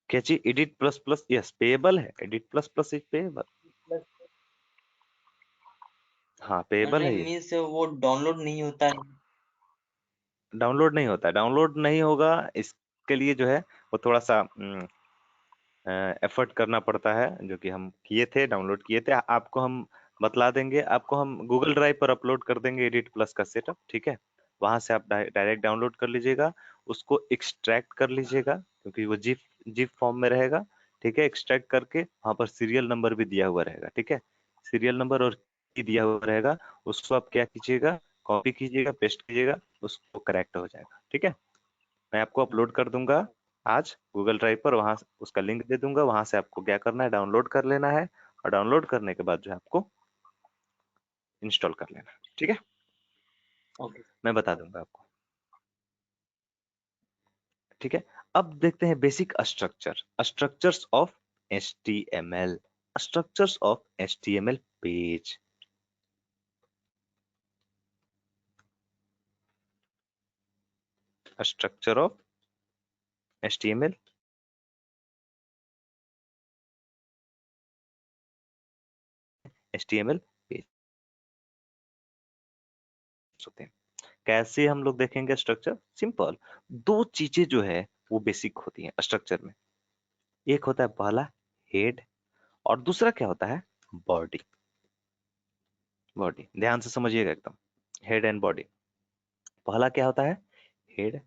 क्या जी, edit plus plus yes payable है, edit plus plus is payable. Plus हाँ पेएबल नहीं है ये। मीन्स वो डाउनलोड नहीं होता है। डाउनलोड नहीं होता, डाउनलोड नहीं होगा, इसके लिए जो है वो थोड़ा सा एफर्ट करना पड़ता है, जो कि हम किए थे, डाउनलोड किए थे। आपको हम बतला देंगे, आपको हम गूगल ड्राइव पर अपलोड कर देंगे एडिट प्लस का सेटअप, ठीक है। वहां से आप डायरेक्ट डाउनलोड कर लीजिएगा, उसको एक्सट्रैक्ट कर लीजिएगा, क्योंकि वो जिप जिप फॉर्म में रहेगा, ठीक है। एक्सट्रैक्ट करके वहां पर सीरियल नंबर भी दिया हुआ रहेगा, ठीक है। सीरियल नंबर और की दिया हुआ रहेगा, उसको आप क्या कीजिएगा, कॉपी कीजिएगा, पेस्ट कीजिएगा, उसको करेक्ट हो जाएगा, ठीक है। मैं आपको अपलोड कर दूंगा आज गूगल ड्राइव पर, वहां उसका लिंक दे दूंगा, वहां से आपको क्या करना है, डाउनलोड कर लेना है। और डाउनलोड करने के बाद जो है आपको इंस्टॉल कर लेना है, ठीक है। ओके। मैं बता दूंगा आपको, ठीक है। अब देखते हैं basic structure, structures of HTML, structures of HTML page. Structure of HTML HTML page होते हैं। कैसे हम लोग देखेंगे स्ट्रक्चर, सिंपल। दो चीजें जो है वो बेसिक होती हैं स्ट्रक्चर में, एक होता है पहला हेड, और दूसरा क्या होता है, बॉडी। बॉडी ध्यान से समझिएगा एकदम, हेड एंड बॉडी। पहला क्या होता है, हेड,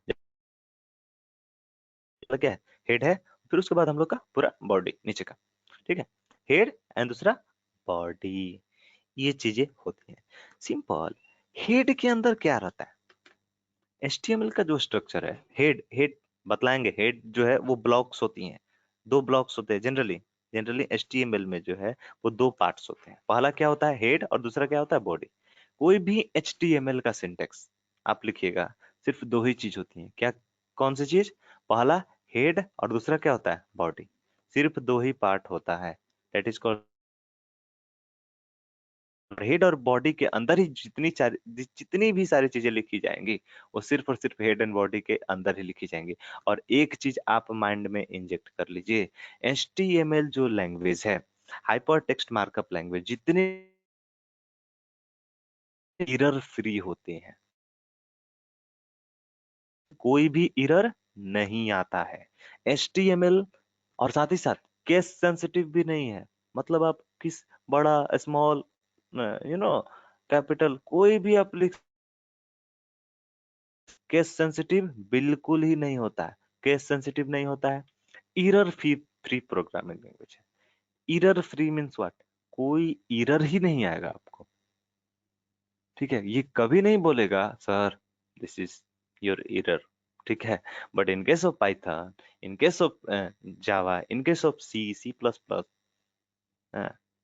क्या है, हेड है। फिर उसके बाद हम लोग का पूरा बॉडी नीचे का, ठीक है। हेड एंड दूसरा बॉडी, ये चीजें होती हैं सिंपल। हेड के अंदर क्या रहता है, HTML का जो स्ट्रक्चर है, हेड हेड बतलाएंगे। हेड जो है वो ब्लॉक्स होती हैं, दो ब्लॉक्स होते हैं जनरली। जनरली HTML में जो है वो दो पार्ट्स होते हैं, पहला क्या होता है हेड और दूसरा क्या होता है बॉडी। कोई भी HTML का सिंटेक्स आप लिखिएगा, सिर्फ दो ही चीज होती है, क्या, कौन सी चीज, पहला हेड और दूसरा क्या होता है बॉडी। सिर्फ दो ही पार्ट होता है, दैट इज कॉल्ड। हेड और बॉडी के अंदर ही जितनी भी सारी चीजें लिखी जाएंगी, वो सिर्फ और सिर्फ हेड एंड बॉडी के अंदर ही लिखी जाएंगी। और एक चीज आप माइंड में इंजेक्ट कर लीजिए, HTML जो लैंग्वेज है, हाइपर टेक्स्ट मार्कअप लैंग्वेज, जितने एरर फ्री होते हैं, कोई भी एरर नहीं आता है। HTML, और साथ ही साथ केस सेंसिटिव भी नहीं है, मतलब आप किस, बड़ा, स्मॉल, कैपिटल, कोई भी आप लिख, केस सेंसिटिव बिल्कुल ही नहीं होता है, केस सेंसिटिव नहीं होता है। Error free free programming language है। एरर फ्री मींस व्हाट, कोई एरर ही नहीं आएगा आपको, ठीक है। ये कभी नहीं बोलेगा sir this is your error, ठीक है। But in case of Python, in case of Java, in case of C plus plus,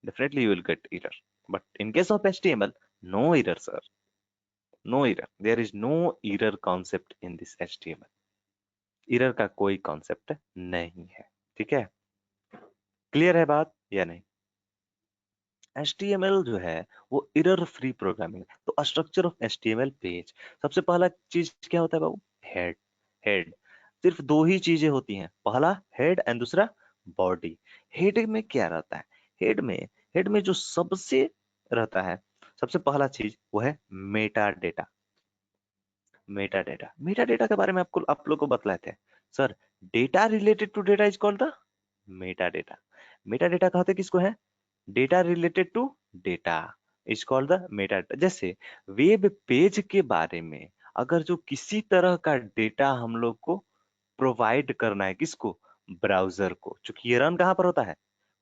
definitely you will get error. But in case of HTML, no error, sir. No error. There is no error concept in this HTML. Error का कोई concept नहीं है, ठीक है। Clear है बात या नहीं। HTML जो है वो एरर फ्री प्रोग्रामिंग है। तो स्ट्रक्चर ऑफ HTML पेज, सबसे पहला चीज क्या होता है बाबू, हेड। हेड, सिर्फ दो ही चीजें होती हैं, पहला हेड एंड दूसरा बॉडी। हेड में क्या रहता है, हेड में, हेड में जो सबसे रहता है, सबसे पहला चीज वो है meta data. Meta data, Meta data के बारे में आपको, आप लोग को बतलाए थे sir, data related to data is called the meta data. Meta डेटा कहते किसको है? Data related to data is called the meta. जैसे वेब पेज के बारे में अगर जो किसी तरह का डेटा हम लोग को प्रोवाइड करना है, किसको? ब्राउजर को। चूंकि ये रन कहाँ पर होता है?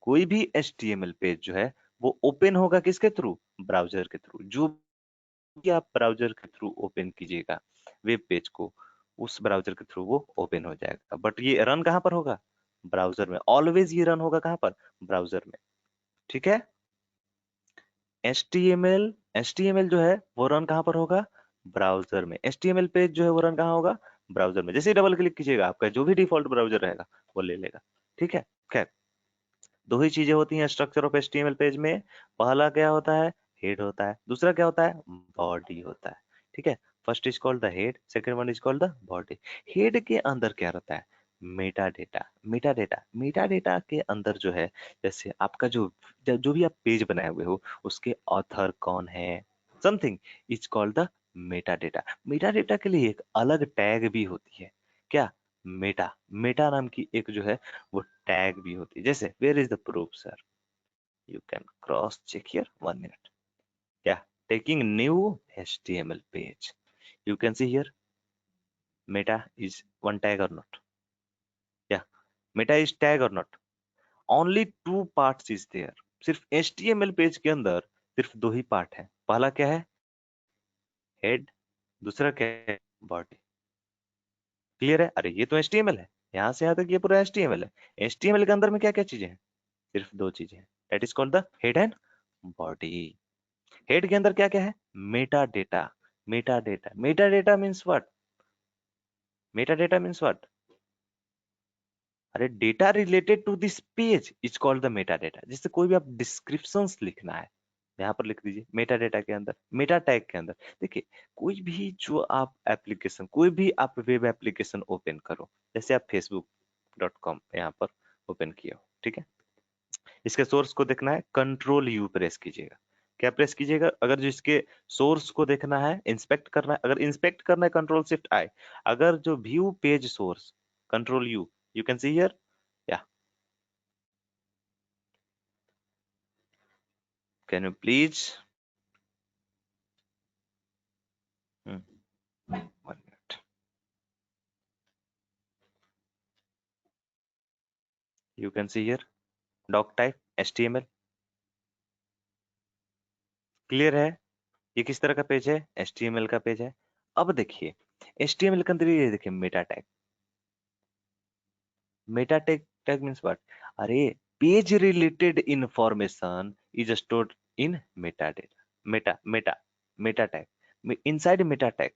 कोई भी HTML पेज जो है वो ओपन होगा किसके थ्रू? ब्राउजर के थ्रू। जो भी आप ब्राउजर के थ्रू ओपन कीजिएगा वेब पेज को, उस ब्राउजर के थ्रू वो ओपन हो जाएगा। बट ये रन कहाँ पर होगा? ब्राउजर में। ऑलवेज ये रन होगा कहाँ पर? ब्राउजर में। ठीक है। HTML जो है वो रन कहाँ पर होगा? ब्राउजर में। HTML पेज जो है वो रन कहाँ होगा? ब्राउजर में। जैसे ही डबल क्लिक कीजिएगा आपका जो भी डिफॉल्ट ब्राउजर रहेगा वो ले लेगा। ठीक है। खैर, दो ही चीजें होती हैं स्ट्रक्चर ऑफ HTML पेज में। पहला क्या होता है? हेड होता है। दूसरा क्या होता है? बॉडी होता है। ठीक है। First is called the head, second one is called the body. Head के अंदर क्या रहता है? Meta data. मेटा डेटा के अंदर जो है, जैसे आपका जो जो भी आप पेज बनाए हुए हो उसके ऑथर कौन है, something is called the meta data. Meta data के लिए एक अलग टैग भी होती है। क्या? मेटा। मेटा नाम की एक जो है वो टैग भी होती है। जैसे where is the proof sir? You can cross check here, 1 minute. क्या? Taking new HTML page, you can see here meta is one tag और नॉट? क्या? मेटा इज टैग और not? Only two parts is there. सिर्फ HTML page के अंदर सिर्फ दो ही part है। पहला क्या है? हेड। दूसरा क्या है? बॉडी। क्लियर है? अरे ये तो HTML है, यहाँ से यहाँ तक ये पूरा HTML है। HTML के अंदर में क्या क्या चीजें हैं? सिर्फ दो चीजें हैं। That is called the head and body. Head के अंदर क्या क्या है? Meta data. Meta data means what? Meta data means what? अरे data related to this page is called the meta data. जिससे कोई भी आप डिस्क्रिप्शंस लिखना है यहाँ पर लिख दीजिए मेटा डेटा के अंदर, मेटा टैग के अंदर। देखिए, कोई भी जो आप एप्लीकेशन, कोई भी आप वेब एप्लीकेशन ओपन करो, जैसे आप facebook.com यहाँ पर ओपन किया हो, ठीक है। इसके सोर्स को देखना है, कंट्रोल U प्रेस कीजिएगा। क्या प्रेस कीजिएगा? अगर जो इसके सोर्स को देखना है, इंस्पेक्ट करना है, अगर इंस्पेक्ट करना है Ctrl+Shift+I। अगर जो view page source, Ctrl+U, you can see here. या can you please 1 minute. You can see here doctype HTML। Clear है? ये किस तरह का पेज है? HTML का पेज है। अब देखिए HTML के अंदर ये देखिए meta tag. Meta tag means what? अरे page related information is stored in meta data. Meta tag inside meta tag.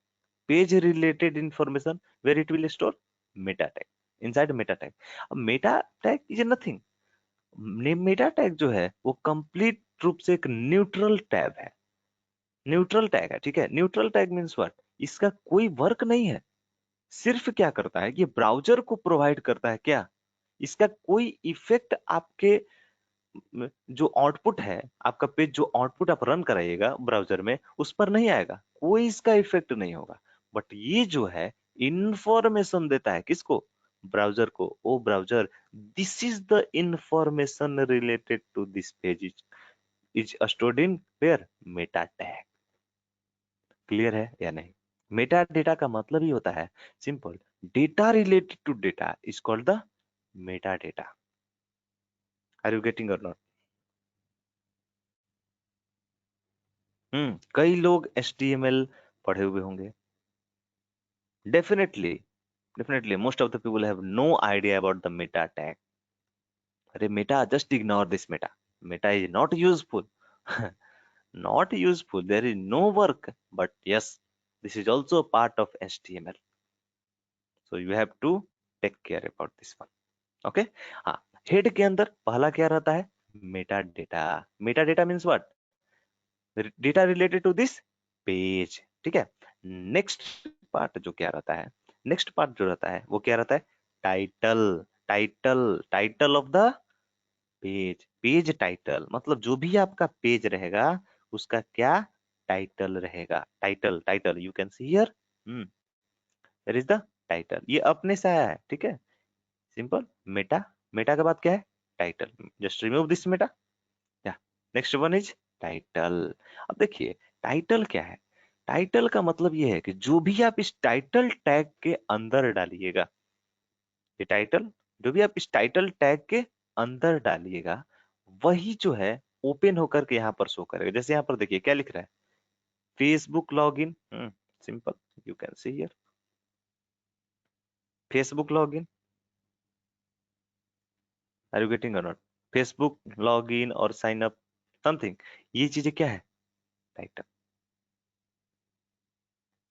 Page related information where it will store meta tag inside meta tag. अब meta tag is nothing. Meta tag जो है वो complete रूप से एक neutral tag है। Neutral tag है, ठीक है। Neutral tag means what? इसका कोई वर्क नहीं है। सिर्फ क्या करता है? ये ब्राउजर को प्रोवाइड करता है। क्या? इसका कोई इफेक्ट आपके जो आउटपुट है, आपका पेज जो आउटपुट आप रन कराइएगा ब्राउजर में, उस पर नहीं आएगा। कोई इसका इफेक्ट नहीं होगा। बट ये जो है इंफॉर्मेशन देता है किसको? ब्राउजर को। Oh browser, this is the information related to this page is stored in where? Meta tag. Clear है या नहीं? मेटा डेटा का मतलब ही होता है simple, data related to data is called the meta data. Are you getting or not? कई लोग HTML पढ़े हुए होंगे। Definitely most of the people have no idea about the meta tag. अरे meta, just ignore this meta. Meta is not useful. not useful, there is no work, but yes, this is also a part of HTML, so you have to take care about this one. Okay. हाँ, head के अंदर पहला क्या रहता है? Meta data. Meta data means व्हाट? Data related to this page, ठीक है। नेक्स्ट पार्ट जो क्या रहता है, नेक्स्ट पार्ट जो रहता है वो क्या रहता है? Title. Title of the page. Page title मतलब जो भी आपका पेज रहेगा उसका क्या टाइटल रहेगा? Title you can see here, there is the title. ये अपने से आया है, ठीक है। सिंपल। मेटा, मेटा के बाद क्या है? Title, just remove this Meta. या नेक्स्ट वन इज टाइटल। अब देखिए टाइटल क्या है, टाइटल का मतलब ये है कि जो भी आप इस टाइटल टैग के अंदर डालिएगा, ये टाइटल, जो भी आप इस टाइटल टैग के अंदर डालिएगा वही जो है ओपन होकर के यहाँ पर शो करेगा। जैसे यहाँ पर देखिए क्या लिख रहा है, Facebook login, simple, you can see here Facebook login, are you getting or not, Facebook login और साइन अप समथिंग, ये चीजें क्या है, टाइटल।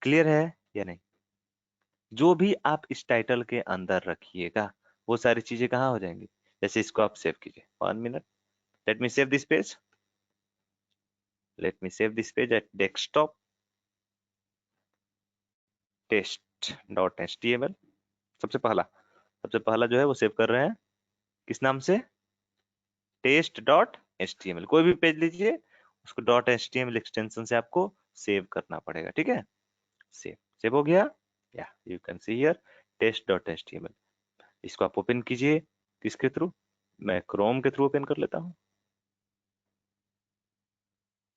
क्लियर है या नहीं? जो भी आप इस टाइटल के अंदर रखिएगा वो सारी चीजें कहाँ हो जाएंगी। जैसे इसको आप सेव कीजिए, 1 minute, late me save this page, late me save this page eight desktop, test.html। सबसे पहला जो है वो सेव कर रहे हैं, किस नाम से, test.html। कोई भी पेज लीजिए उसको .html एक्सटेंशन से आपको सेव करना पड़ेगा, ठीक है। सेव हो गया, या you can see here test.html। इसको आप ओपन कीजिए, किसके थ्रू, मैं क्रोम के थ्रू ओपन कर लेता हूँ।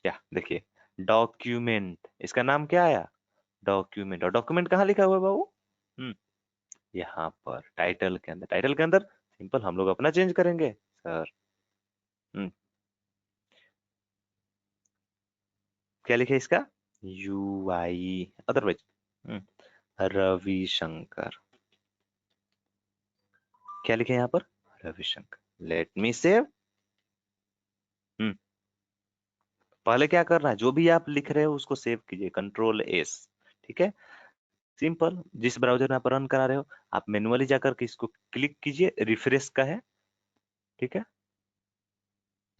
या देखिए डॉक्यूमेंट, इसका नाम क्या आया, डॉक्यूमेंट। और डॉक्यूमेंट कहाँ लिखा हुआ है बाबू, हम्म यहाँ पर टाइटल के अंदर, टाइटल के अंदर सिंपल हम लोग अपना चेंज करेंगे सर। हम्म क्या लिखे इसका, UI, अदरवाइज रविशंकर, क्या लिखे यहाँ पर, रविशंकर। Let me save. हम्म पहले क्या करना है, जो भी आप लिख रहे हो उसको सेव कीजिए, Ctrl+S, ठीक है। सिंपल, जिस ब्राउजर में आप रन करा रहे हो आप मैन्युअली जाकर के इसको क्लिक कीजिए, रिफ्रेश का है, ठीक है।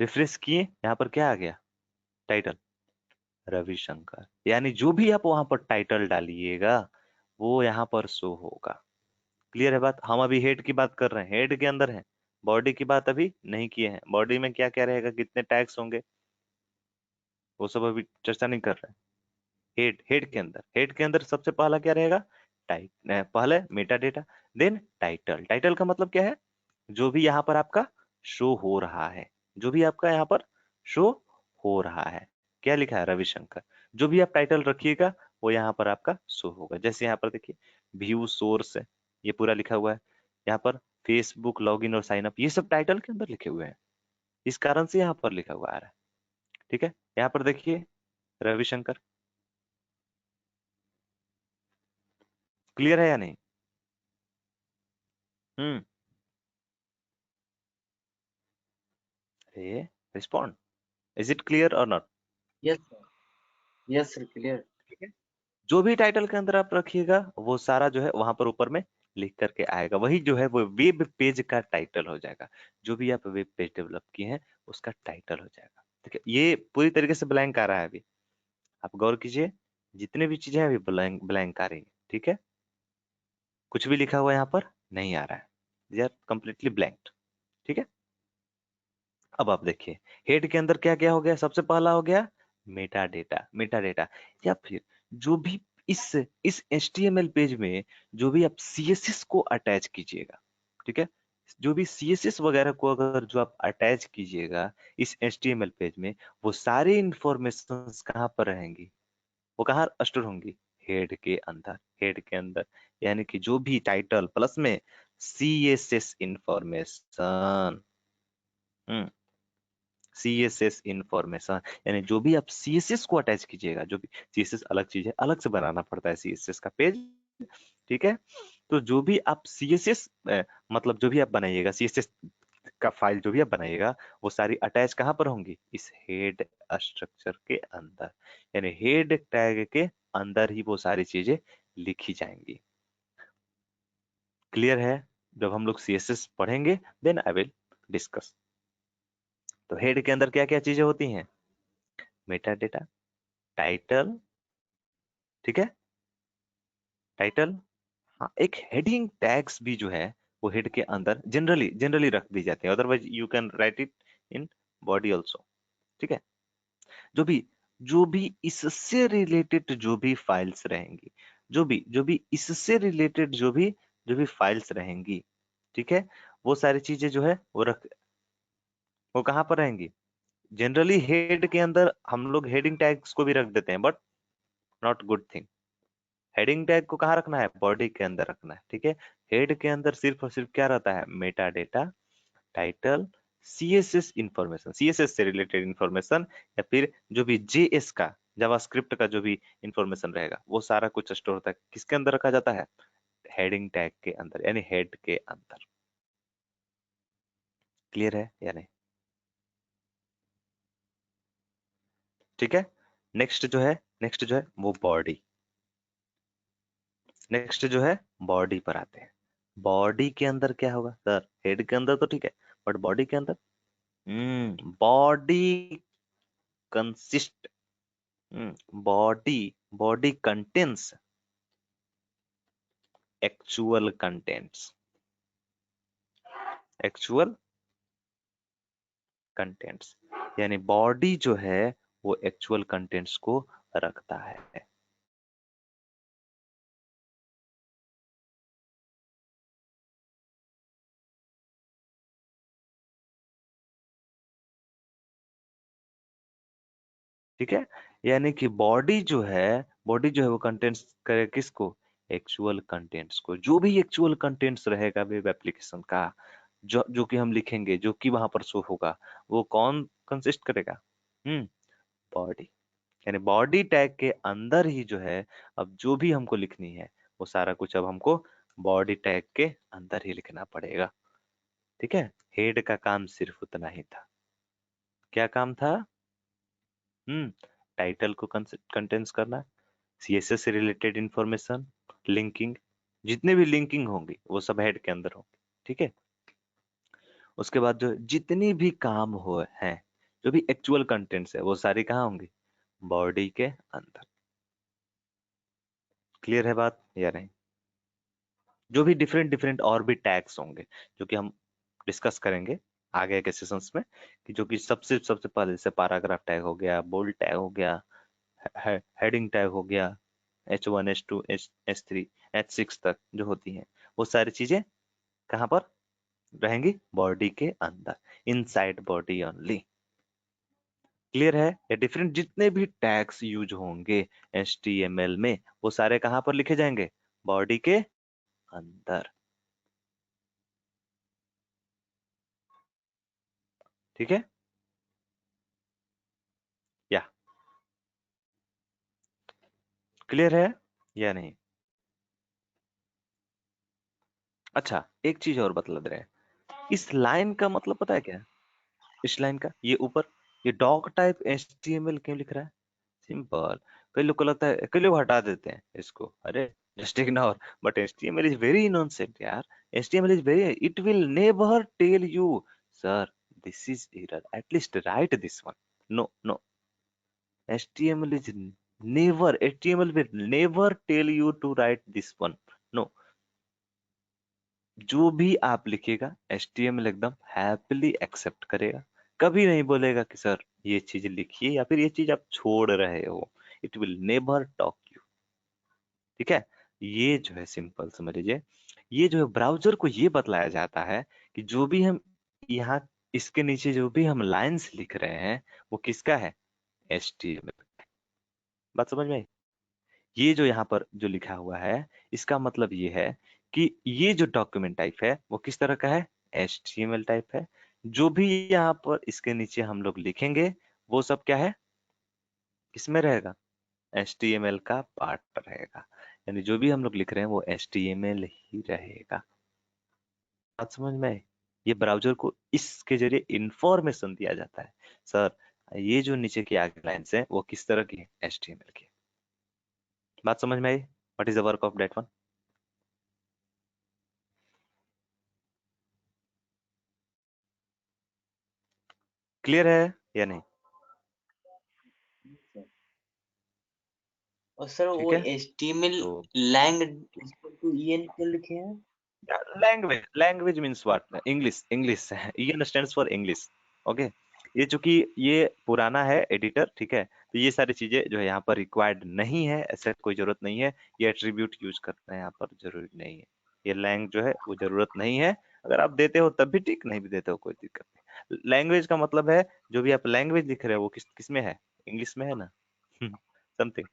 रिफ्रेश किए, यहाँ पर क्या आ गया, टाइटल रविशंकर, यानी जो भी आप वहां पर टाइटल डालिएगा वो यहाँ पर शो होगा। क्लियर है बात। हम अभी हेड की बात कर रहे हैं, हेड के अंदर है, बॉडी की बात अभी नहीं किए हैं। बॉडी में क्या क्या रहेगा, कितने टैग्स होंगे, वो सब अभी चर्चा नहीं कर रहे हैं। हेड के अंदर सबसे पहला क्या रहेगा, टाइट, पहले meta data, then title. Title का मतलब क्या है, जो भी यहाँ पर आपका शो हो रहा है, जो भी आपका यहाँ पर शो हो रहा है, क्या लिखा है, रविशंकर। जो भी आप टाइटल रखिएगा वो यहाँ पर आपका शो होगा। जैसे यहाँ पर देखिए व्यू सोर्स है, ये पूरा लिखा हुआ है। यहाँ पर फेसबुक लॉगिन और साइन अप, ये सब टाइटल के अंदर लिखे हुए हैं, इस कारण से यहाँ पर लिखा हुआ आ रहा है, ठीक है। यहाँ पर देखिए रविशंकर, क्लियर है या नहीं, हम्म रिस्पॉन्ड, इज इट क्लियर और not. Yes sir, yes sir, clear. ठीक है, जो भी टाइटल के अंदर आप रखिएगा वो सारा जो है वहां पर ऊपर में लिख करके आएगा, वही जो है वो वेब पेज का टाइटल हो जाएगा। जो भी आप वेब पेज डेवलप किए हैं उसका टाइटल हो जाएगा, ठीक है। ये पूरी तरीके से ब्लैंक आ रहा है अभी, आप गौर कीजिए, जितने भी चीजें हैं अभी ब्लैंक ब्लैंक आ रही है, ठीक है। कुछ भी लिखा हुआ यहाँ पर नहीं आ रहा है, दे आर कंप्लीटली ब्लैंक, ठीक है। अब आप देखिए हेड के अंदर क्या क्या हो गया, सबसे पहला हो गया मेटा डेटा। मेटा डेटा या फिर जो भी इस HTML पेज में जो भी आप CSS को अटैच कीजिएगा, ठीक है। जो भी CSS वगैरह को अगर जो आप अटैच कीजिएगा इस HTML पेज में, वो सारी इंफॉर्मेशन कहाँ पर रहेंगी, वो कहाँ स्टोर होंगी, हेड के अंदर। हेड के अंदर यानी कि जो भी टाइटल प्लस में CSS इंफॉर्मेशन, CSS इंफॉर्मेशन, यानी जो भी आप CSS को अटैच कीजिएगा, जो भी CSS अलग चीज है, अलग से बनाना पड़ता है CSS का पेज, ठीक है। तो जो भी आप CSS मतलब जो भी आप बनाइएगा CSS का फाइल जो भी आप बनाइएगा वो सारी अटैच कहाँ पर होंगी, इस हेड स्ट्रक्चर के अंदर, यानी हेड टैग के अंदर ही वो सारी चीजें लिखी जाएंगी। क्लियर है। जब हम लोग CSS पढ़ेंगे देन आई विल डिस्कस। तो हेड के अंदर क्या क्या चीजें होती हैं, मेटा डेटा, टाइटल, ठीक है, टाइटल। हाँ एक हेडिंग टैग्स भी जो है वो हेड के अंदर जनरली जनरली रख दी जाती है, otherwise you can write it in body also, ठीक है। जो भी जो भी इससे रिलेटेड जो भी फाइल्स रहेंगी, जो भी इससे रिलेटेड जो भी फाइल्स रहेंगी, ठीक है, वो सारी चीजें जो है वो वो कहाँ पर रहेंगी? जनरली हेड के अंदर हम लोग हेडिंग टैग्स को भी रख देते हैं, but not good thing. Heading tag को कहाँ रखना है? बॉडी के अंदर रखना है, ठीक है। हेड के अंदर सिर्फ और सिर्फ क्या रहता है? Meta data, title, CSS information, CSS से रिलेटेड इंफॉर्मेशन, या फिर जो भी जेएस का, जावास्क्रिप्ट का जो भी इंफॉर्मेशन रहेगा, वो सारा कुछ स्टोर होता है किसके अंदर रखा जाता है? हेडिंग टैग के अंदर, यानी हेड के अंदर। क्लियर है या नहीं? ठीक है। नेक्स्ट जो है वो बॉडी। नेक्स्ट जो है बॉडी पर आते हैं। बॉडी के अंदर क्या होगा सर? हेड के अंदर तो ठीक है, बट बॉडी के अंदर, body consist, body body contains actual contents, actual contents, यानी बॉडी जो है वो एक्चुअल कंटेंट्स को रखता है। ठीक है, यानी कि बॉडी जो है वो कंटेंट्स करे किसको? एक्चुअल कंटेंट्स को। जो भी एक्चुअल कंटेंट्स रहेगा वेब एप्लीकेशन का, जो जो कि हम लिखेंगे, जो कि वहां पर शो होगा, वो कौन कंसिस्ट करेगा? बॉडी। यानी बॉडी टैग के अंदर ही जो है, अब जो भी हमको लिखनी है वो सारा कुछ अब हमको बॉडी टैग के अंदर ही लिखना पड़ेगा। ठीक है। हेड का काम सिर्फ उतना ही था। क्या काम था? टाइटल को कंटेंट्स करना, सीएसएस से रिलेटेड इंफॉर्मेशन, लिंकिंग, जितने भी लिंकिंग होंगी वो सब हेड के अंदर होंगे। ठीक है। उसके बाद जो जितनी भी काम हो हैं, जो भी एक्चुअल कंटेंट्स है, वो सारी कहाँ होंगी? बॉडी के अंदर। क्लियर है बात या नहीं? जो भी डिफरेंट डिफरेंट और भी टैग्स होंगे, जो कि हम डिस्कस करेंगे आगे के सेशंस में, कि जो कि सबसे सबसे पहले जैसे पैराग्राफ टैग हो गया, बोल्ड टैग हो गया, हेडिंग टैग हो गया, H1 H2 H3 H6 तक जो होती हैं, वो सारी चीजें कहाँ पर रहेंगी? बॉडी के अंदर, इनसाइड बॉडी ओनली। क्लियर है? ये डिफरेंट जितने भी टैग्स यूज होंगे HTML में, वो सारे कहाँ पर लिखे जाएंगे? बॉडी के अंदर। ठीक है। या क्लियर है या नहीं? अच्छा, एक चीज और बतला दे रहे हैं। इस लाइन का मतलब पता है क्या है? इस लाइन का, ये ऊपर, ये डॉग टाइप HTML क्यों लिख रहा है? सिंपल। कई लोग को लगता है, कई लोग हटा देते हैं इसको, अरे just ignore, but HTML is very innocent यार। HTML is very, it will never tell you sir this is error, at least write this one. No no, HTML will never tell you to write this one. No, जो भी आप लिखेगा HTML एकदम happily accept करेगा। कभी नहीं बोलेगा कि सर ये चीज लिखिए या फिर ये चीज आप छोड़ रहे हो। It will never talk you. ठीक है। ये जो है सिंपल समझ लीजिए, ये जो है ब्राउजर को ये बतलाया जाता है कि जो भी हम यहाँ इसके नीचे जो भी हम लाइंस लिख रहे हैं, वो किसका है? HTML। बात समझ में आई? ये जो यहाँ पर जो लिखा हुआ है, इसका मतलब ये है कि ये जो डॉक्यूमेंट टाइप है वो किस तरह का है? HTML टाइप है। जो भी यहाँ पर इसके नीचे हम लोग लिखेंगे, वो सब क्या है? किसमें रहेगा? HTML का पार्ट रहेगा। यानी जो भी हम लोग लिख रहे हैं वो HTML ही रहेगा। बात समझ में आई? ये ब्राउजर को इसके जरिए इंफॉर्मेशन दिया जाता है, सर ये जो नीचे की आगे लाइन्स है वो किस तरह की है? HTML की। बात समझ में आई? What is the work of that one? Clear है या नहीं? और सर ठीक वो है। HTML तो लैंग EN क्यों लिखे हैं? Language means what? English, English EN stands for English. Okay. ये चूंकि ये पुराना है एडिटर, ठीक है, तो ये सारी चीजें जो है यहाँ पर रिक्वायर्ड नहीं है, ऐसा कोई जरूरत नहीं है। ये एट्रीब्यूट यूज करना है यहाँ पर जरूरी नहीं है। ये लैंग जो है वो जरूरत नहीं है। अगर आप देते हो तब भी ठीक, नहीं भी देते हो कोई दिक्कत नहीं। लैंग्वेज का मतलब है जो भी आप लैंग्वेज लिख रहे हो वो किस में है, इंग्लिश में है ना। Something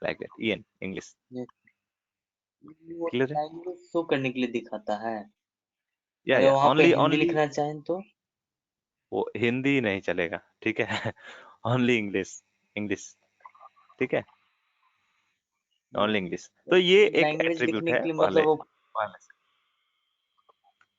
like that, in English. ये वो क्लियर है? लैंग्वेज शो करने के लिए दिखाता है। अगर या वहां पे ओनली हिंदी ओनली, लिखना चाहें तो वो हिंदी नहीं चलेगा, ठीक है। ओनली इंग्लिश, इंग्लिश, ठीक है, ओनली इंग्लिश। तो ये एक लैंग्वेज एट्रीब्यूट लिखने है के लिए पहले मतलब वो पहले से,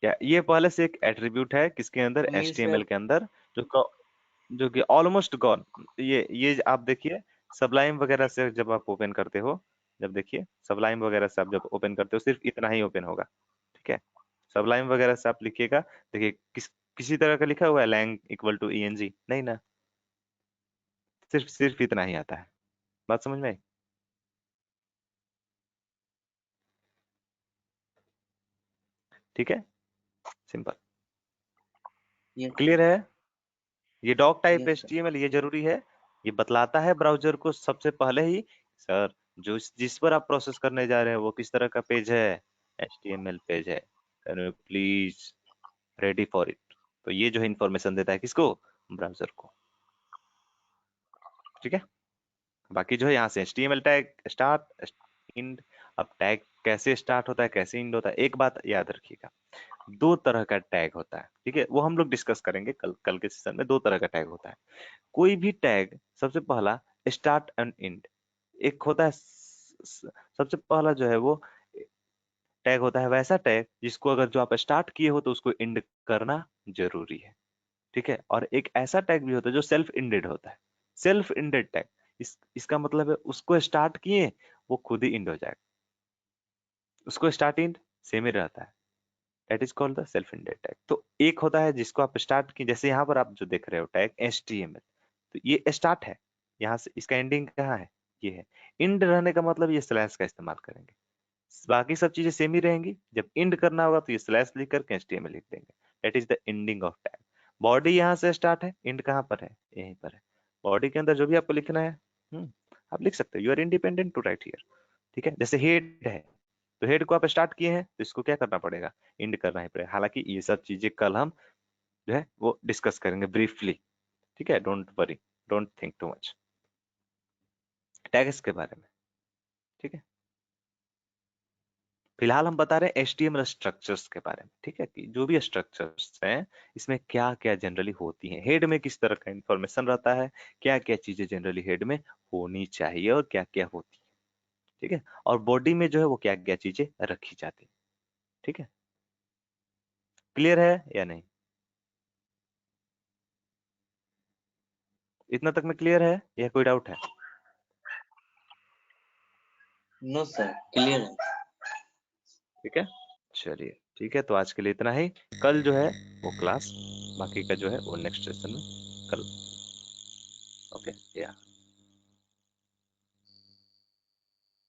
या ये पहले से एक एट्रीब्यूट है किसके अंदर, मीन्स एचटीएमएल के अंदर, जो कि ऑलमोस्ट गॉन। ये आप देखिए, सबलाइम वगैरह से जब आप ओपन करते हो, जब देखिए सबलाइम वगैरह से आप जब ओपन करते हो सिर्फ इतना ही ओपन होगा, ठीक है। सबलाइम वगैरह से आप लिखिएगा, देखिए किसी तरह का लिखा हुआ है लैंग इक्वल टू ईएनजी, नहीं ना, सिर्फ सिर्फ इतना ही आता है। बात समझ में आई? ठीक है, सिंपल, यस क्लियर है। ये doctype yes sir. HTML ये जरूरी है, ये बतलाता है ब्राउजर को सबसे पहले ही, सर जो जिस पर आप प्रोसेस करने जा रहे हैं वो किस तरह का पेज है, एचटीएमएल पेज है, can you please ready for it. तो ये जो है इंफॉर्मेशन देता है किसको, ब्राउजर को, ठीक है। बाकी जो है यहाँ से एचटीएमएल टैग स्टार्ट इंड, अब टैग कैसे स्टार्ट होता है कैसे इंड होता है, एक बात याद रखिएगा, दो तरह का टैग होता है, ठीक है, वो हम लोग डिस्कस करेंगे कल कल के सेशन में। दो तरह का टैग होता है, कोई भी टैग, सबसे पहला स्टार्ट एंड एंड, एक होता है सबसे पहला जो है वो टैग होता है वैसा टैग जिसको अगर जो आप स्टार्ट किए हो तो उसको एंड करना जरूरी है, ठीक है। और एक ऐसा टैग भी होता है जो सेल्फ एंडेड होता है, सेल्फ एंडेड टैग, इसका मतलब है उसको स्टार्ट किए वो खुद ही एंड हो जाएगा, उसको स्टार्ट एंड सेम ही रहता है, that is called the self ended tag. तो एक होता है जिसको आप स्टार्ट की, जैसे यहाँ पर आप जो देख रहे हो टैग HTML, तो ये स्टार्ट है, यहाँ से इसका एंडिंग कहाँ है, ये है। एंड रहने का मतलब ये स्लैश का इस्तेमाल करेंगे, बाकी सब चीजें सेम ही रहेंगी, जब एंड करना होगा तो ये स्लैश लिख करके HTML लिख देंगे, that is the ending of tag. Body यहाँ से स्टार्ट है, एंड कहाँ पर है, यहीं पर है। बॉडी के अंदर जो भी आपको लिखना है, आप लिख सकते हो, you are independent to write here, ठीक है। जैसे हेड है, तो हेड को आप स्टार्ट किए हैं तो इसको क्या करना पड़ेगा, एंड करना ही पड़ेगा। हालांकि ये सब चीजें कल हम जो है वो डिस्कस करेंगे ब्रीफली, ठीक है, don't worry, don't think too much tags के बारे में, ठीक है। फिलहाल हम बता रहे हैं HTML स्ट्रक्चर्स के बारे में, ठीक है, कि जो भी स्ट्रक्चर्स हैं इसमें क्या क्या जनरली होती हैं, हेड में किस तरह का इंफॉर्मेशन रहता है, क्या क्या चीजें जनरली हेड में होनी चाहिए और क्या क्या होती है, ठीक है। और बॉडी में जो है वो क्या क्या चीजें रखी जाती है, ठीक है। क्लियर है या नहीं, इतना तक में क्लियर है या कोई डाउट है? नो सर क्लियर है। ठीक है, चलिए ठीक है, तो आज के लिए इतना ही। कल जो है वो क्लास, बाकी का जो है वो नेक्स्ट सेशन में कल